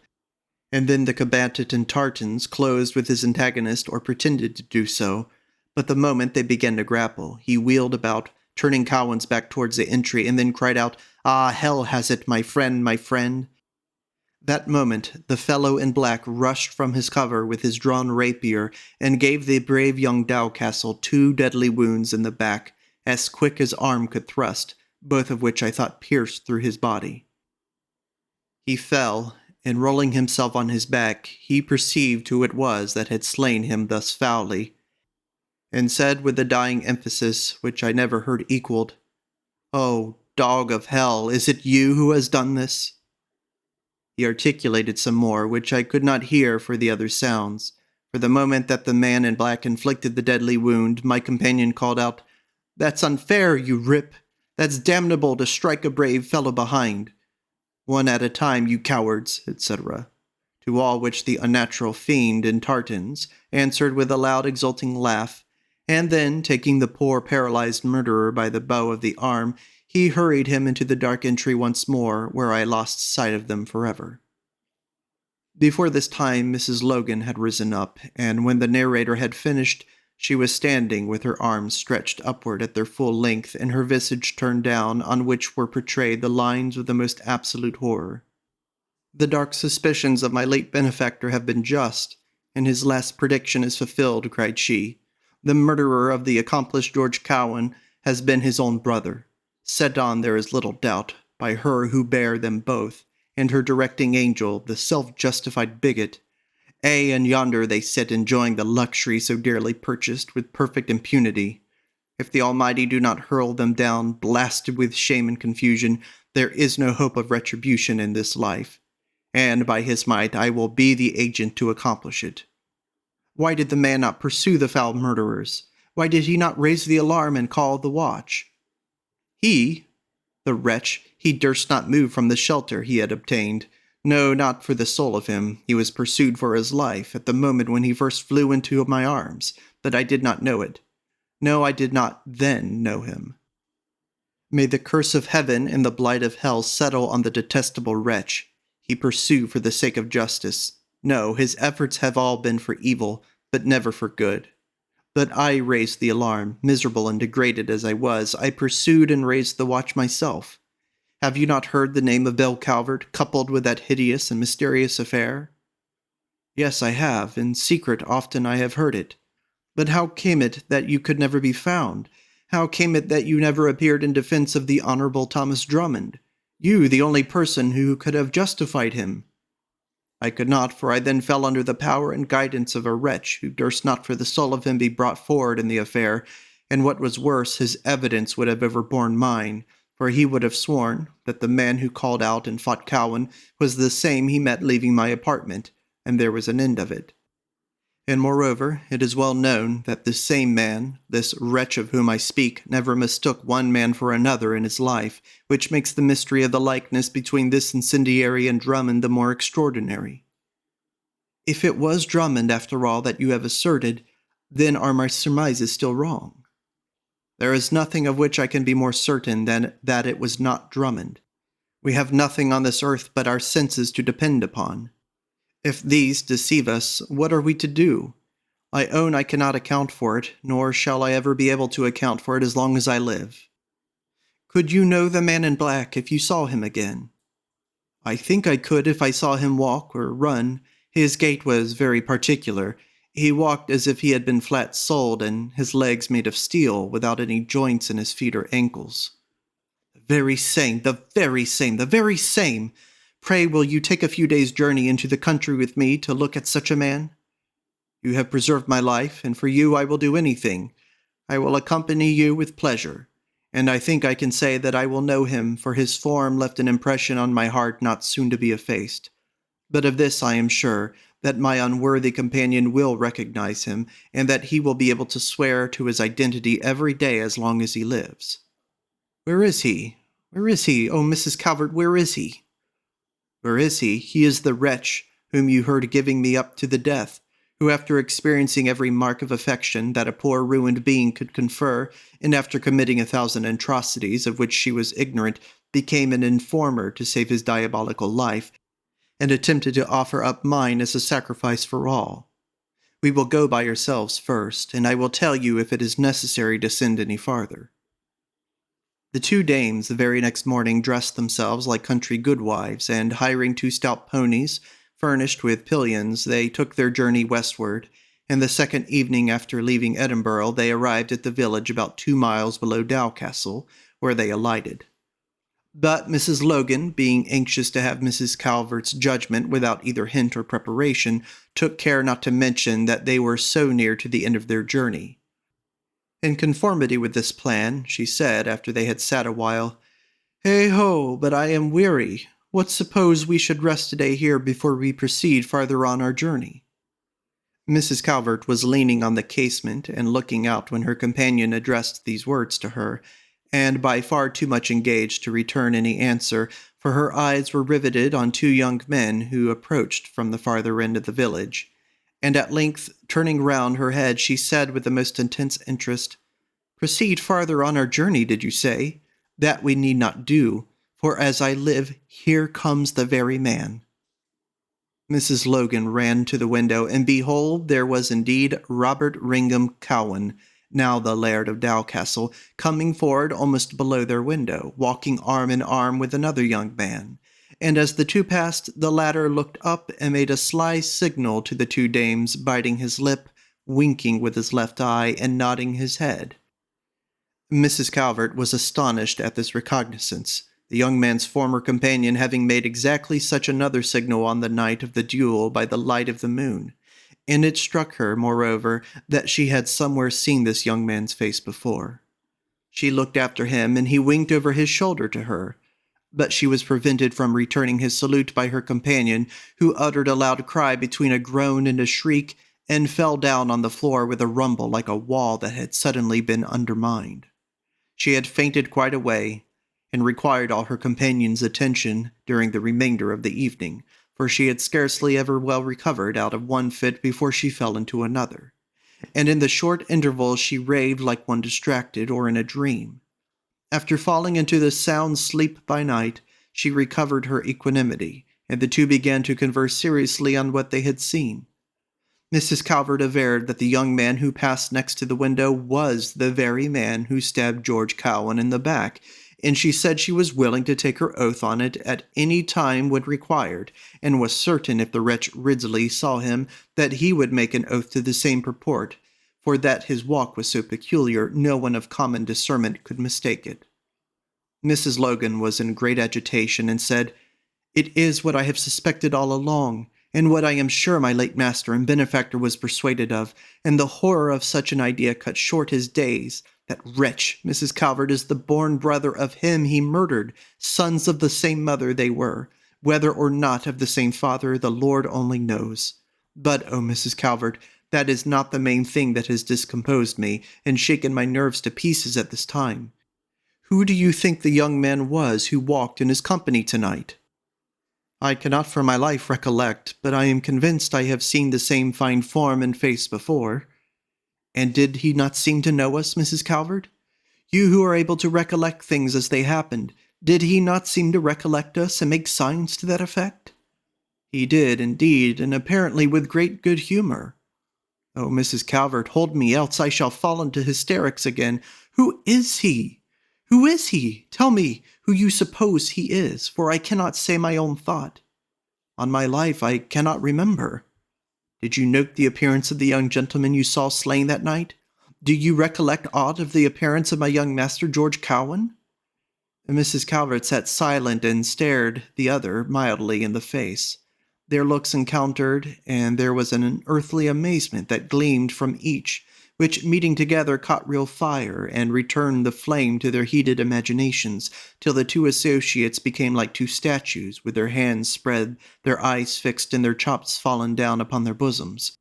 and then the combatant in tartans closed with his antagonist or pretended to do so, But the moment they began to grapple, he wheeled about, turning Cowan's back towards the entry, and then cried out, "Ah, hell has it, my friend, my friend!" That moment, the fellow in black rushed from his cover with his drawn rapier and gave the brave young Dowcastle 2 deadly wounds in the back, as quick as arm could thrust, both of which I thought pierced through his body. He fell, and rolling himself on his back, he perceived who it was that had slain him thus foully, and said with a dying emphasis which I never heard equaled, "Oh, dog of hell, is it you who has done this?" He articulated some more, which I could not hear for the other sounds. For the moment that the man in black inflicted the deadly wound, my companion called out, "That's unfair, you rip! That's damnable to strike a brave fellow behind! One at a time, you cowards," etc. To all which the unnatural fiend in tartans answered with a loud exulting laugh, and then, taking the poor paralyzed murderer by the bow of the arm, he hurried him into the dark entry once more, where I lost sight of them forever. Before this time, Mrs. Logan had risen up, and when the narrator had finished, she was standing with her arms stretched upward at their full length and her visage turned down, on which were portrayed the lines of the most absolute horror. "The dark suspicions of my late benefactor have been just, and his last prediction is fulfilled," cried she. "The murderer of the accomplished George Cowan has been his own brother, set on, there is little doubt, by her who bare them both, and her directing angel, the self-justified bigot. Ay, and yonder they sit enjoying the luxury so dearly purchased with perfect impunity. If the Almighty do not hurl them down, blasted with shame and confusion, there is no hope of retribution in this life, and by his might I will be the agent to accomplish it. Why did the man not pursue the foul murderers? Why did he not raise the alarm and call the watch? He, the wretch, he durst not move from the shelter he had obtained. No, not for the soul of him. He was pursued for his life at the moment when he first flew into my arms, but I did not know it. No, I did not then know him. May the curse of heaven and the blight of hell settle on the detestable wretch. He pursue for the sake of justice. No, his efforts have all been for evil, but never for good. But I raised the alarm, miserable and degraded as I was. I pursued and raised the watch myself. Have you not heard the name of Belle Calvert, coupled with that hideous and mysterious affair? Yes, I have. In secret often I have heard it. But how came it that you could never be found? How came it that you never appeared in defense of the Honorable Thomas Drummond? You, the only person who could have justified him. I could not, for I then fell under the power and guidance of a wretch who durst not for the soul of him be brought forward in the affair, and what was worse, his evidence would have overborne mine, for he would have sworn that the man who called out and fought Cowan was the same he met leaving my apartment, and there was an end of it. And moreover, it is well known that this same man, this wretch of whom I speak, never mistook one man for another in his life, which makes the mystery of the likeness between this incendiary and Drummond the more extraordinary. If it was Drummond, after all, that you have asserted, then are my surmises still wrong? There is nothing of which I can be more certain than that it was not Drummond. We have nothing on this earth but our senses to depend upon. If these deceive us, what are we to do? I own I cannot account for it, nor shall I ever be able to account for it as long as I live. Could you know the man in black if you saw him again? I think I could if I saw him walk or run. His gait was very particular. He walked as if he had been flat-soled, and his legs made of steel, without any joints in his feet or ankles. The very same, the very same, the very same! Pray, will you take a few days' journey into the country with me to look at such a man? You have preserved my life, and for you I will do anything. I will accompany you with pleasure, and I think I can say that I will know him, for his form left an impression on my heart not soon to be effaced. But of this I am sure, that my unworthy companion will recognize him, and that he will be able to swear to his identity every day as long as he lives. Where is he? Where is he? Oh, Mrs. Calvert, where is he? Where is he? He is the wretch whom you heard giving me up to the death, who after experiencing every mark of affection that a poor ruined being could confer, and after committing 1,000 atrocities of which she was ignorant, became an informer to save his diabolical life, and attempted to offer up mine as a sacrifice for all. We will go by ourselves first, and I will tell you if it is necessary to send any farther." The two dames the very next morning dressed themselves like country goodwives, and hiring two stout ponies, furnished with pillions, they took their journey westward, and the second evening after leaving Edinburgh they arrived at the village about 2 miles below Dowcastle, where they alighted. But Mrs. Logan, being anxious to have Mrs. Calvert's judgment without either hint or preparation, took care not to mention that they were so near to the end of their journey. In conformity with this plan, she said, after they had sat a while, "Hey-ho, but I am weary. What suppose we should rest today here before we proceed farther on our journey?" Mrs. Calvert was leaning on the casement and looking out when her companion addressed these words to her, and by far too much engaged to return any answer, for her eyes were riveted on two young men who approached from the farther end of the village. And at length, turning round her head, she said with the most intense interest, "Proceed farther on our journey, did you say? That we need not do, for as I live, here comes the very man." Mrs. Logan ran to the window, and behold, there was indeed Robert Ringham Cowan, now the Laird of Dowcastle, coming forward almost below their window, walking arm in arm with another young man. And as the two passed, the latter looked up and made a sly signal to the two dames, biting his lip, winking with his left eye, and nodding his head. Mrs. Calvert was astonished at this recognizance, the young man's former companion having made exactly such another signal on the night of the duel by the light of the moon, and it struck her, moreover, that she had somewhere seen this young man's face before. She looked after him, and he winked over his shoulder to her, but she was prevented from returning his salute by her companion, who uttered a loud cry between a groan and a shriek, and fell down on the floor with a rumble like a wall that had suddenly been undermined. She had fainted quite away, and required all her companion's attention during the remainder of the evening, for she had scarcely ever well recovered out of one fit before she fell into another, and in the short intervals she raved like one distracted or in a dream. After falling into the sound sleep by night, she recovered her equanimity, and the two began to converse seriously on what they had seen. Mrs. Calvert averred that the young man who passed next to the window was the very man who stabbed George Cowan in the back, and she said she was willing to take her oath on it at any time when required, and was certain if the wretch Ridsley saw him that he would make an oath to the same purport, for that his walk was so peculiar no one of common discernment could mistake it. Mrs. Logan was in great agitation, and said, "It is what I have suspected all along, and what I am sure my late master and benefactor was persuaded of, and the horror of such an idea cut short his days. That wretch, Mrs. Calvert, is the born brother of him he murdered. Sons of the same mother they were. Whether or not of the same father, the Lord only knows. But, oh, Mrs. Calvert, that is not the main thing that has discomposed me, and shaken my nerves to pieces at this time. Who do you think the young man was who walked in his company tonight?" "I cannot for my life recollect, but I am convinced I have seen the same fine form and face before." "And did he not seem to know us, Mrs. Calvert? You who are able to recollect things as they happened, did he not seem to recollect us and make signs to that effect?" "He did, indeed, and apparently with great good humor." "Oh, Mrs. Calvert, hold me, else I shall fall into hysterics again. Who is he? Who is he? Tell me who you suppose he is, for I cannot say my own thought. On my life, I cannot remember. Did you note the appearance of the young gentleman you saw slain that night? Do you recollect aught of the appearance of my young master, George Cowan?" And Mrs. Calvert sat silent and stared the other mildly in the face. Their looks encountered, and there was an unearthly amazement that gleamed from each, which meeting together caught real fire, and returned the flame to their heated imaginations, till the two associates became like two statues, with their hands spread, their eyes fixed, and their chops fallen down upon their bosoms.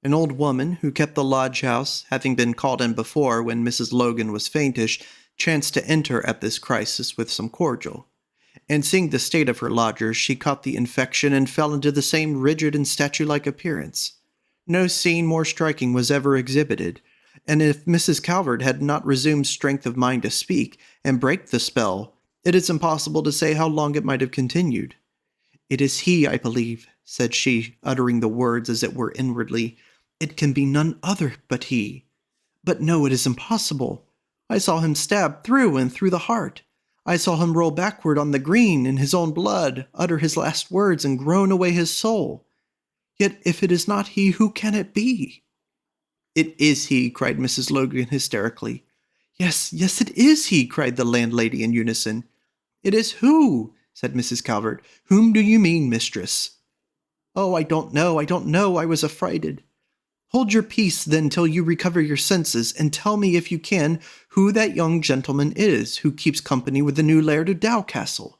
An old woman, who kept the lodge-house, having been called in before when Mrs. Logan was faintish, chanced to enter at this crisis with some cordial. And seeing the state of her lodgers, she caught the infection and fell into the same rigid and statue-like appearance. No scene more striking was ever exhibited, and if Mrs. Calvert had not resumed strength of mind to speak and break the spell, it is impossible to say how long it might have continued. "It is he, I believe," said she, uttering the words as it were inwardly. It can be none other but he. But no, it is impossible. I saw him stabbed through and through the heart. I saw him roll backward on the green in his own blood, utter his last words, and groan away his soul. Yet if it is not he, who can it be?" "It is he," cried Mrs. Logan hysterically. "Yes, yes, it is he," cried the landlady in unison. "It is who?" said Mrs. Calvert. "Whom do you mean, mistress?" "Oh, I don't know, I was affrighted." "Hold your peace, then, till you recover your senses, and tell me, if you can, who that young gentleman is, who keeps company with the new Laird of Dowcastle."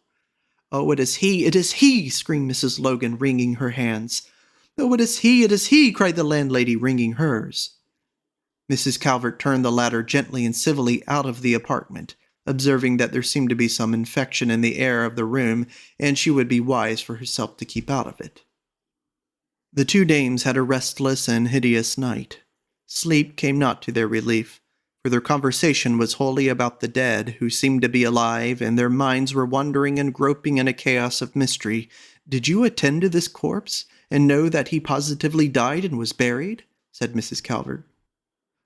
"Oh, it is he!" screamed Mrs. Logan, wringing her hands. "Oh, it is he!" cried the landlady, wringing hers. Mrs. Calvert turned the latter gently and civilly out of the apartment, observing that there seemed to be some infection in the air of the room, and she would be wise for herself to keep out of it. The two dames had a restless and hideous night. Sleep came not to their relief, for their conversation was wholly about the dead, who seemed to be alive, and their minds were wandering and groping in a chaos of mystery. "Did you attend to this corpse, and know that he positively died and was buried?" said Mrs. Calvert.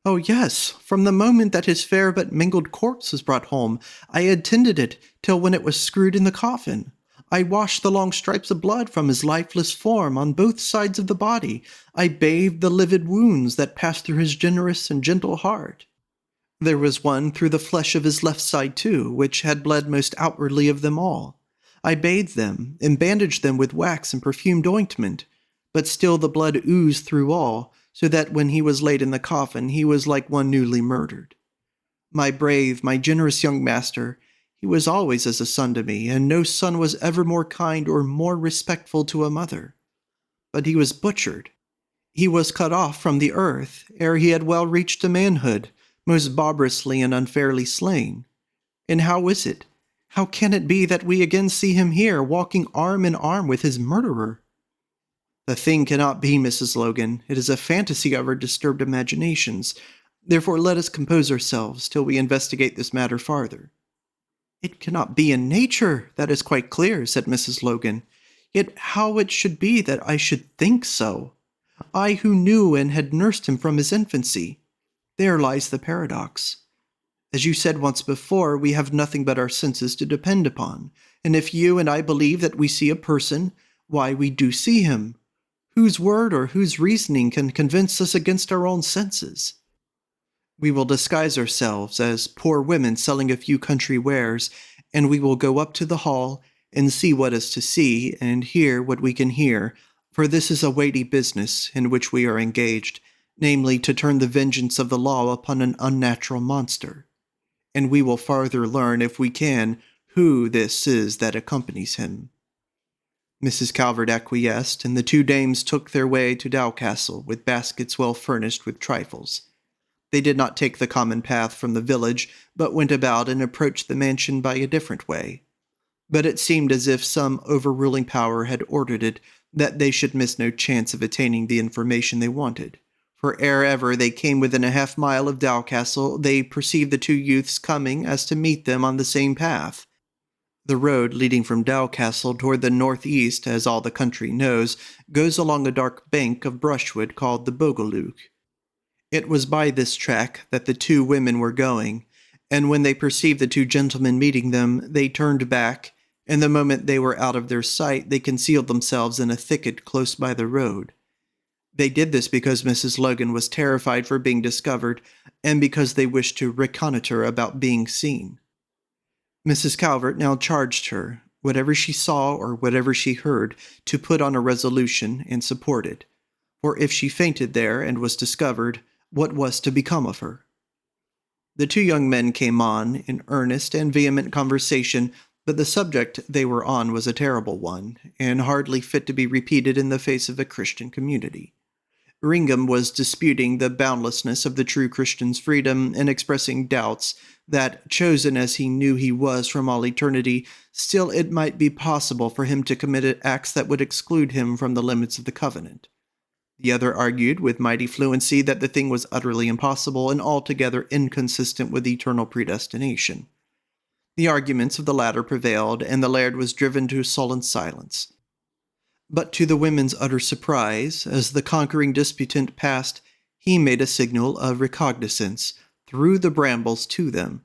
"Oh, yes, from the moment that his fair but mingled corpse was brought home, I attended it till when it was screwed in the coffin. I washed the long stripes of blood from his lifeless form on both sides of the body. I bathed the livid wounds that passed through his generous and gentle heart. There was one through the flesh of his left side too, which had bled most outwardly of them all. I bathed them, and bandaged them with wax and perfumed ointment, but still the blood oozed through all, so that when he was laid in the coffin, he was like one newly murdered. My brave, my generous young master, he was always as a son to me, and no son was ever more kind or more respectful to a mother. But he was butchered. He was cut off from the earth, ere he had well reached to manhood, most barbarously and unfairly slain. And how is it? How can it be that we again see him here, walking arm in arm with his murderer? The thing cannot be, Mrs. Logan. It is a fantasy of our disturbed imaginations. Therefore let us compose ourselves till we investigate this matter farther. "It cannot be in nature, that is quite clear," said Mrs. Logan. "Yet how it should be that I should think so. I who knew and had nursed him from his infancy. There lies the paradox. As you said once before, we have nothing but our senses to depend upon, and if you and I believe that we see a person, why, we do see him. Whose word or whose reasoning can convince us against our own senses? We will disguise ourselves as poor women selling a few country wares, and we will go up to the hall and see what is to see, and hear what we can hear, for this is a weighty business in which we are engaged, namely to turn the vengeance of the law upon an unnatural monster. And we will farther learn, if we can, who this is that accompanies him." Mrs. Calvert acquiesced, and the two dames took their way to Dowcastle with baskets well furnished with trifles. They did not take the common path from the village, but went about and approached the mansion by a different way. But it seemed as if some overruling power had ordered it that they should miss no chance of attaining the information they wanted. For ere ever they came within a half-mile of Dowcastle, they perceived the two youths coming as to meet them on the same path. The road leading from Dowcastle toward the northeast, as all the country knows, goes along a dark bank of brushwood called the Bogalook. It was by this track that the two women were going, and when they perceived the two gentlemen meeting them, they turned back, and the moment they were out of their sight, they concealed themselves in a thicket close by the road. They did this because Mrs. Logan was terrified for being discovered, and because they wished to reconnoiter about being seen. Mrs. Calvert now charged her, whatever she saw or whatever she heard, to put on a resolution and support it. For if she fainted there and was discovered, what was to become of her? The two young men came on in earnest and vehement conversation, but the subject they were on was a terrible one, and hardly fit to be repeated in the face of a Christian community. Ringham was disputing the boundlessness of the true Christian's freedom and expressing doubts that, chosen as he knew he was from all eternity, still it might be possible for him to commit acts that would exclude him from the limits of the covenant. The other argued with mighty fluency that the thing was utterly impossible and altogether inconsistent with eternal predestination. The arguments of the latter prevailed, and the laird was driven to sullen silence. But to the women's utter surprise, as the conquering disputant passed, He made a signal of recognizance through the brambles to them,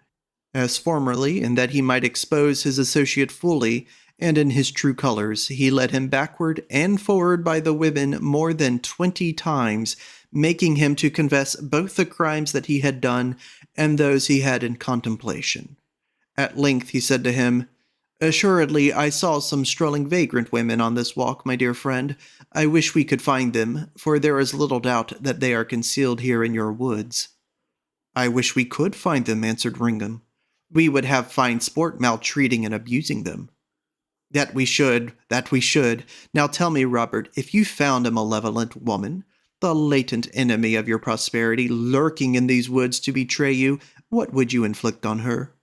as formerly, and that he might expose his associate fully, and in his true colors, he led him backward and forward by the women more than 20 times, making him to confess both the crimes that he had done and those he had in contemplation. At length he said to him, "Assuredly, I saw some strolling vagrant women on this walk, my dear friend. I wish we could find them, for there is little doubt that they are concealed here in your woods." "I wish we could find them," answered Ringham. "We would have fine sport maltreating and abusing them." "That we should, that we should. Now tell me, Robert, if you found a malevolent woman, the latent enemy of your prosperity, lurking in these woods to betray you, what would you inflict on her?"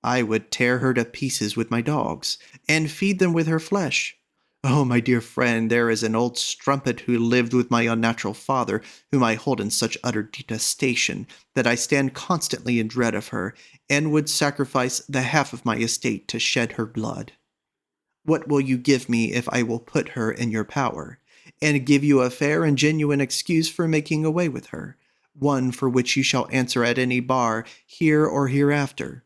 "I would tear her to pieces with my dogs, and feed them with her flesh. Oh, my dear friend, there is an old strumpet who lived with my unnatural father, whom I hold in such utter detestation, that I stand constantly in dread of her, and would sacrifice the half of my estate to shed her blood. What will you give me if I will put her in your power, and give you a fair and genuine excuse for making away with her, one for which you shall answer at any bar, here or hereafter?"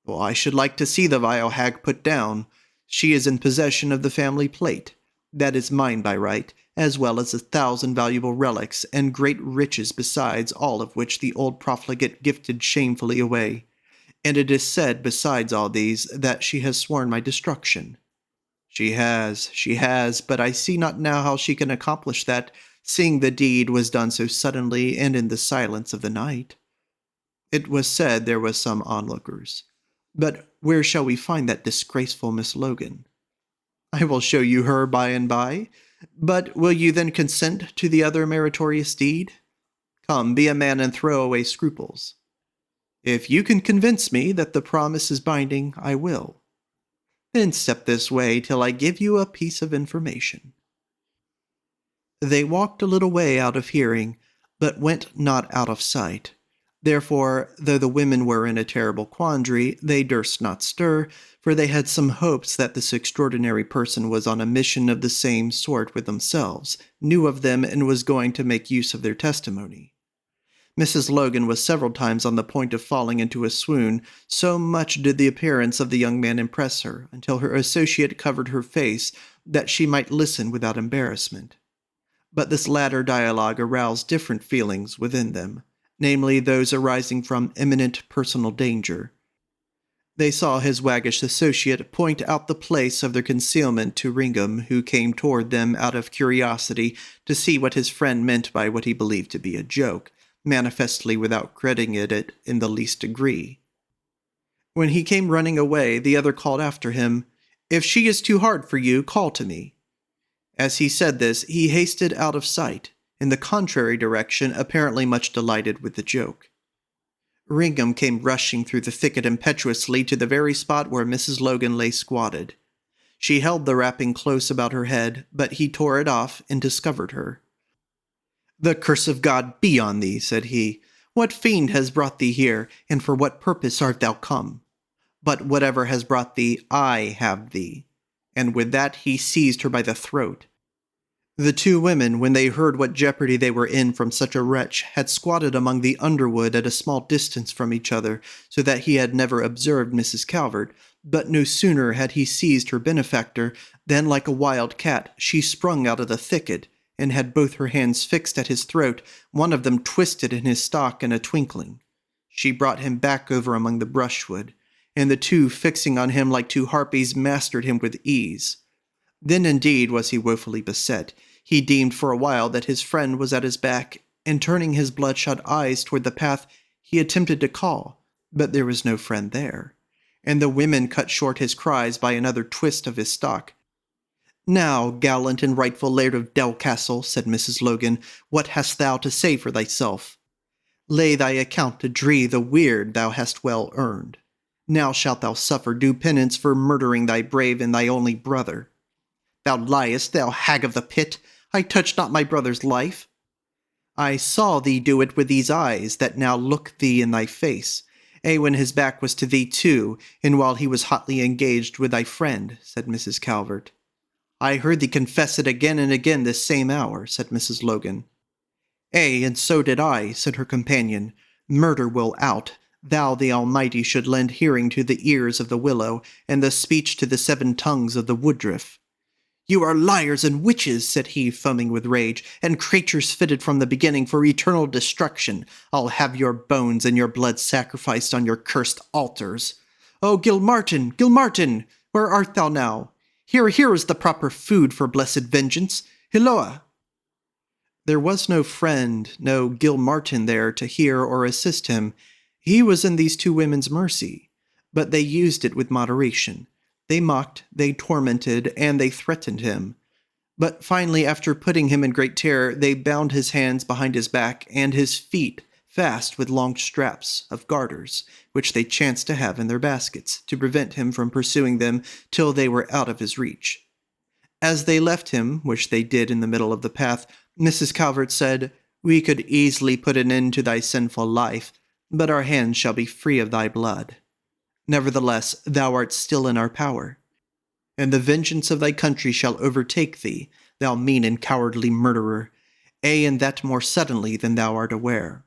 "Well, I should like to see the vile hag put down. She is in possession of the family plate. That is mine by right, as well as 1,000 valuable relics, and great riches besides, all of which the old profligate gifted shamefully away. And it is said, besides all these, that she has sworn my destruction." She has, but I see not now how she can accomplish that, seeing the deed was done so suddenly and in the silence of the night." "It was said there was some onlookers. But where shall we find that disgraceful Miss Logan?" "I will show you her by and by. But will you then consent to the other meritorious deed? Come, be a man and throw away scruples." "If you can convince me that the promise is binding, I will." "Then step this way till I give you a piece of information." They walked a little way out of hearing, but went not out of sight. Therefore, though the women were in a terrible quandary, they durst not stir, for they had some hopes that this extraordinary person was on a mission of the same sort with themselves, knew of them, and was going to make use of their testimony. Mrs. Logan was several times on the point of falling into a swoon, so much did the appearance of the young man impress her, until her associate covered her face, that she might listen without embarrassment. But this latter dialogue aroused different feelings within them, namely those arising from imminent personal danger. They saw his waggish associate point out the place of their concealment to Ringham, who came toward them out of curiosity to see what his friend meant by what he believed to be a joke, manifestly without crediting it in the least degree. When he came running away, the other called after him, "If she is too hard for you, call to me." As he said this, he hasted out of sight, in the contrary direction, apparently much delighted with the joke. Ringham came rushing through the thicket impetuously to the very spot where Mrs. Logan lay squatted. She held the wrapping close about her head, but he tore it off and discovered her. "The curse of God be on thee," said he. "What fiend has brought thee here, and for what purpose art thou come? But whatever has brought thee, I have thee." And with that he seized her by the throat. The two women, when they heard what jeopardy they were in from such a wretch, had squatted among the underwood at a small distance from each other, so that he had never observed Mrs. Calvert, but no sooner had he seized her benefactor, than like a wild cat she sprung out of the thicket, and had both her hands fixed at his throat, one of them twisted in his stock in a twinkling. She brought him back over among the brushwood, and the two, fixing on him like two harpies, mastered him with ease. Then indeed was he woefully beset. He deemed for a while that his friend was at his back, and turning his bloodshot eyes toward the path, he attempted to call, but there was no friend there, and the women cut short his cries by another twist of his stock. "Now, gallant and rightful Laird of Delcastle," said Mrs. Logan, "what hast thou to say for thyself? Lay thy account to dree the weird thou hast well earned. Now shalt thou suffer due penance for murdering thy brave and thy only brother." "Thou liest, thou hag of the pit! I touched not my brother's life." "I saw thee do it with these eyes that now look thee in thy face, when his back was to thee too, and while he was hotly engaged with thy friend," said Mrs. Calvert. "I heard thee confess it again and again this same hour," said Mrs. Logan. "Ay, and so did I," said her companion. "Murder will out. Thou, the Almighty, should lend hearing to the ears of the willow, and the speech to the 7 tongues of the woodruff." "You are liars and witches," said he, foaming with rage, "and creatures fitted from the beginning for eternal destruction. I'll have your bones and your blood sacrificed on your cursed altars. Oh, Gilmartin, Gilmartin, where art thou now? Here is the proper food for blessed vengeance. Hilloa!" There was no friend, no Gilmartin there to hear or assist him. He was in these 2 women's mercy, but they used it with moderation. They mocked, they tormented, and they threatened him. But finally, after putting him in great terror, they bound his hands behind his back and his feet fast with long straps of garters, which they chanced to have in their baskets, to prevent him from pursuing them till they were out of his reach. As they left him, which they did in the middle of the path, Mrs. Calvert said, "We could easily put an end to thy sinful life, but our hands shall be free of thy blood. Nevertheless, thou art still in our power, and the vengeance of thy country shall overtake thee, thou mean and cowardly murderer, ay, and that more suddenly than thou art aware."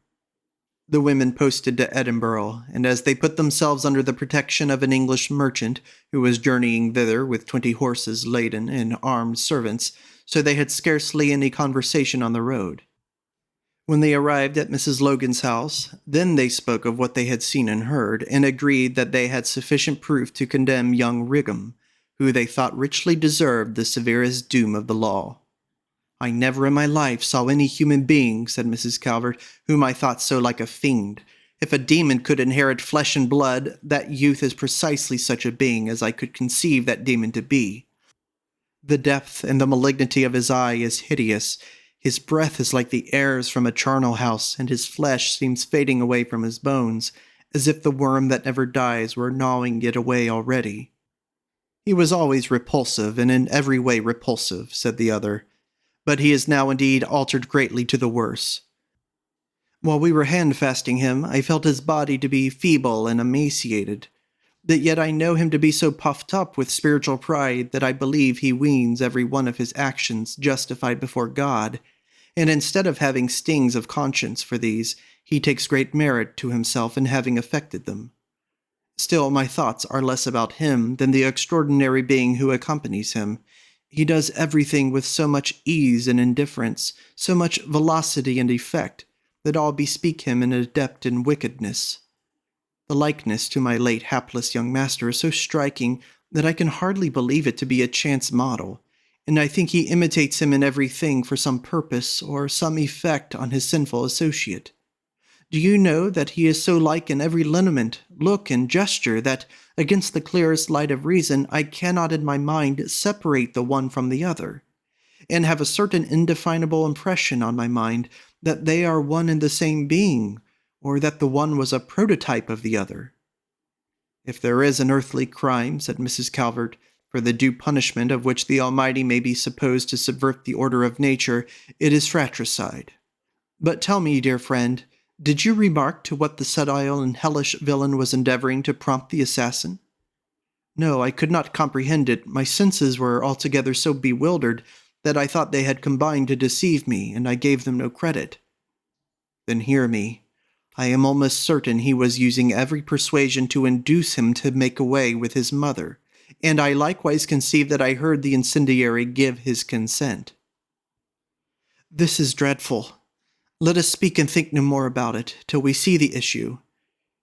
The women posted to Edinburgh, and as they put themselves under the protection of an English merchant, who was journeying thither with 20 horses laden and armed servants, so they had scarcely any conversation on the road. When they arrived at Mrs. Logan's house, then they spoke of what they had seen and heard, and agreed that they had sufficient proof to condemn young Righam, who they thought richly deserved the severest doom of the law. "I never in my life saw any human being," said Mrs. Calvert, "whom I thought so like a fiend. If a demon could inherit flesh and blood, that youth is precisely such a being as I could conceive that demon to be. The depth and the malignity of his eye is hideous. His breath is like the airs from a charnel house, and his flesh seems fading away from his bones, as if the worm that never dies were gnawing it away already." "He was always repulsive, and in every way repulsive," said the other. "But he is now indeed altered greatly to the worse. While we were hand-fasting him, I felt his body to be feeble and emaciated. But yet I know him to be so puffed up with spiritual pride that I believe he weens every one of his actions justified before God, and instead of having stings of conscience for these, he takes great merit to himself in having effected them. Still, my thoughts are less about him than the extraordinary being who accompanies him. He does everything with so much ease and indifference, so much velocity and effect, that all bespeak him an adept in wickedness. The likeness to my late hapless young master is so striking that I can hardly believe it to be a chance model, and I think he imitates him in everything for some purpose or some effect on his sinful associate. Do you know that he is so like in every lineament, look, and gesture that, against the clearest light of reason, I cannot in my mind separate the one from the other, and have a certain indefinable impression on my mind that they are one and the same being, or that the one was a prototype of the other?" "If there is an earthly crime," said Mrs. Calvert, "for the due punishment of which the Almighty may be supposed to subvert the order of nature, it is fratricide. But tell me, dear friend, did you remark to what the subtle and hellish villain was endeavoring to prompt the assassin?" "No, I could not comprehend it. My senses were altogether so bewildered that I thought they had combined to deceive me, and I gave them no credit." "Then hear me. I am almost certain he was using every persuasion to induce him to make away with his mother, and I likewise conceive that I heard the incendiary give his consent." "This is dreadful. Let us speak and think no more about it, till we see the issue.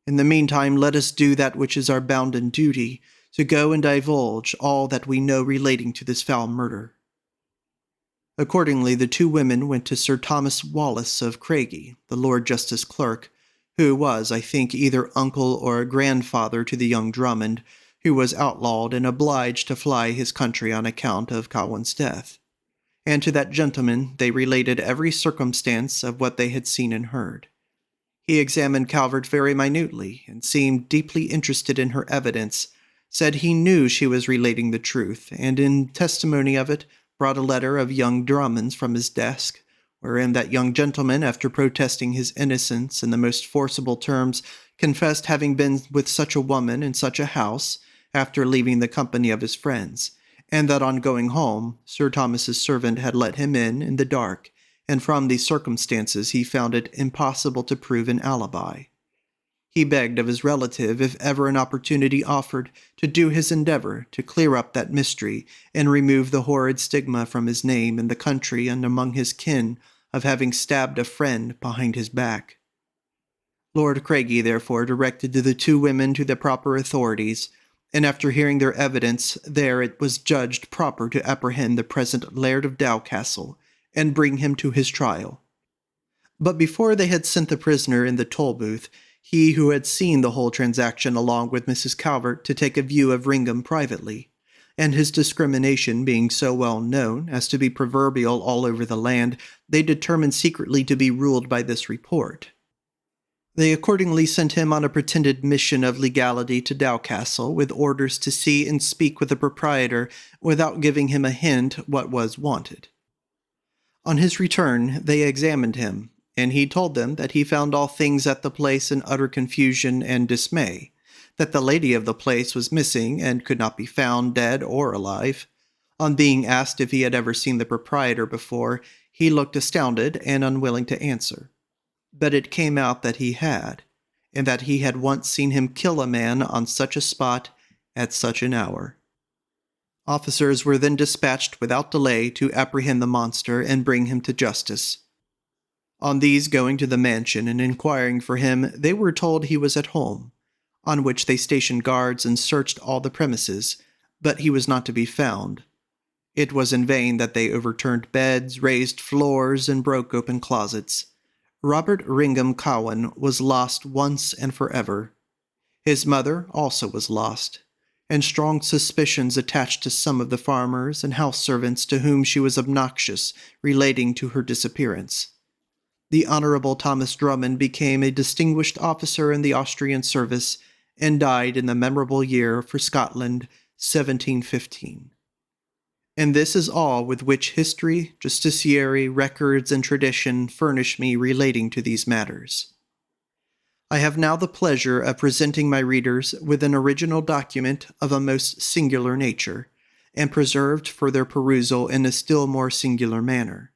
In the meantime, let us do that which is our bounden duty, to go and divulge all that we know relating to this foul murder." Accordingly, the 2 women went to Sir Thomas Wallace of Craigie, the Lord Justice Clerk, who was, I think, either uncle or grandfather to the young Drummond, who was outlawed and obliged to fly his country on account of Cowan's death. And to that gentleman they related every circumstance of what they had seen and heard. He examined Calvert very minutely, and seemed deeply interested in her evidence, said he knew she was relating the truth, and in testimony of it brought a letter of young Drummond's from his desk, wherein that young gentleman, after protesting his innocence in the most forcible terms, confessed having been with such a woman in such a house, after leaving the company of his friends, and that on going home, Sir Thomas's servant had let him in the dark, and from these circumstances he found it impossible to prove an alibi. He begged of his relative, if ever an opportunity offered, to do his endeavor to clear up that mystery and remove the horrid stigma from his name in the country and among his kin of having stabbed a friend behind his back. Lord Craigie therefore directed the two women to the proper authorities, and after hearing their evidence there it was judged proper to apprehend the present Laird of Dowcastle and bring him to his trial. But before they had sent the prisoner in the toll-booth, he who had seen the whole transaction along with Mrs. Calvert to take a view of Ringham privately, and his discrimination being so well known as to be proverbial all over the land, they determined secretly to be ruled by this report. They accordingly sent him on a pretended mission of legality to Dowcastle, with orders to see and speak with the proprietor without giving him a hint what was wanted. On his return, they examined him, and he told them that he found all things at the place in utter confusion and dismay, that the lady of the place was missing and could not be found dead or alive. On being asked if he had ever seen the proprietor before, he looked astounded and unwilling to answer. But it came out that he had, and that he had once seen him kill a man on such a spot at such an hour. Officers were then dispatched without delay to apprehend the monster and bring him to justice. On these going to the mansion and inquiring for him, they were told he was at home, on which they stationed guards and searched all the premises, but he was not to be found. It was in vain that they overturned beds, raised floors, and broke open closets. Robert Ringham Cowan was lost once and forever. His mother also was lost, and strong suspicions attached to some of the farmers and house servants to whom she was obnoxious relating to her disappearance. The Honorable Thomas Drummond became a distinguished officer in the Austrian service and died in the memorable year for Scotland, 1715. And this is all with which history, justiciary, records, and tradition furnish me relating to these matters. I have now the pleasure of presenting my readers with an original document of a most singular nature, and preserved for their perusal in a still more singular manner.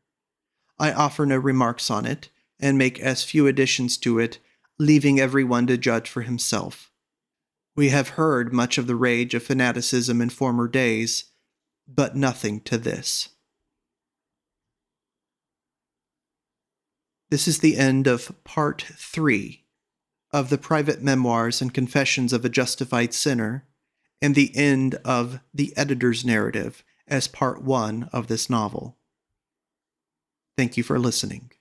I offer no remarks on it, and make as few additions to it, leaving every one to judge for himself. We have heard much of the rage of fanaticism in former days, but nothing to this. This is the end of Part 3 of the Private Memoirs and Confessions of a Justified Sinner, and the end of the editor's narrative as Part 1 of this novel. Thank you for listening.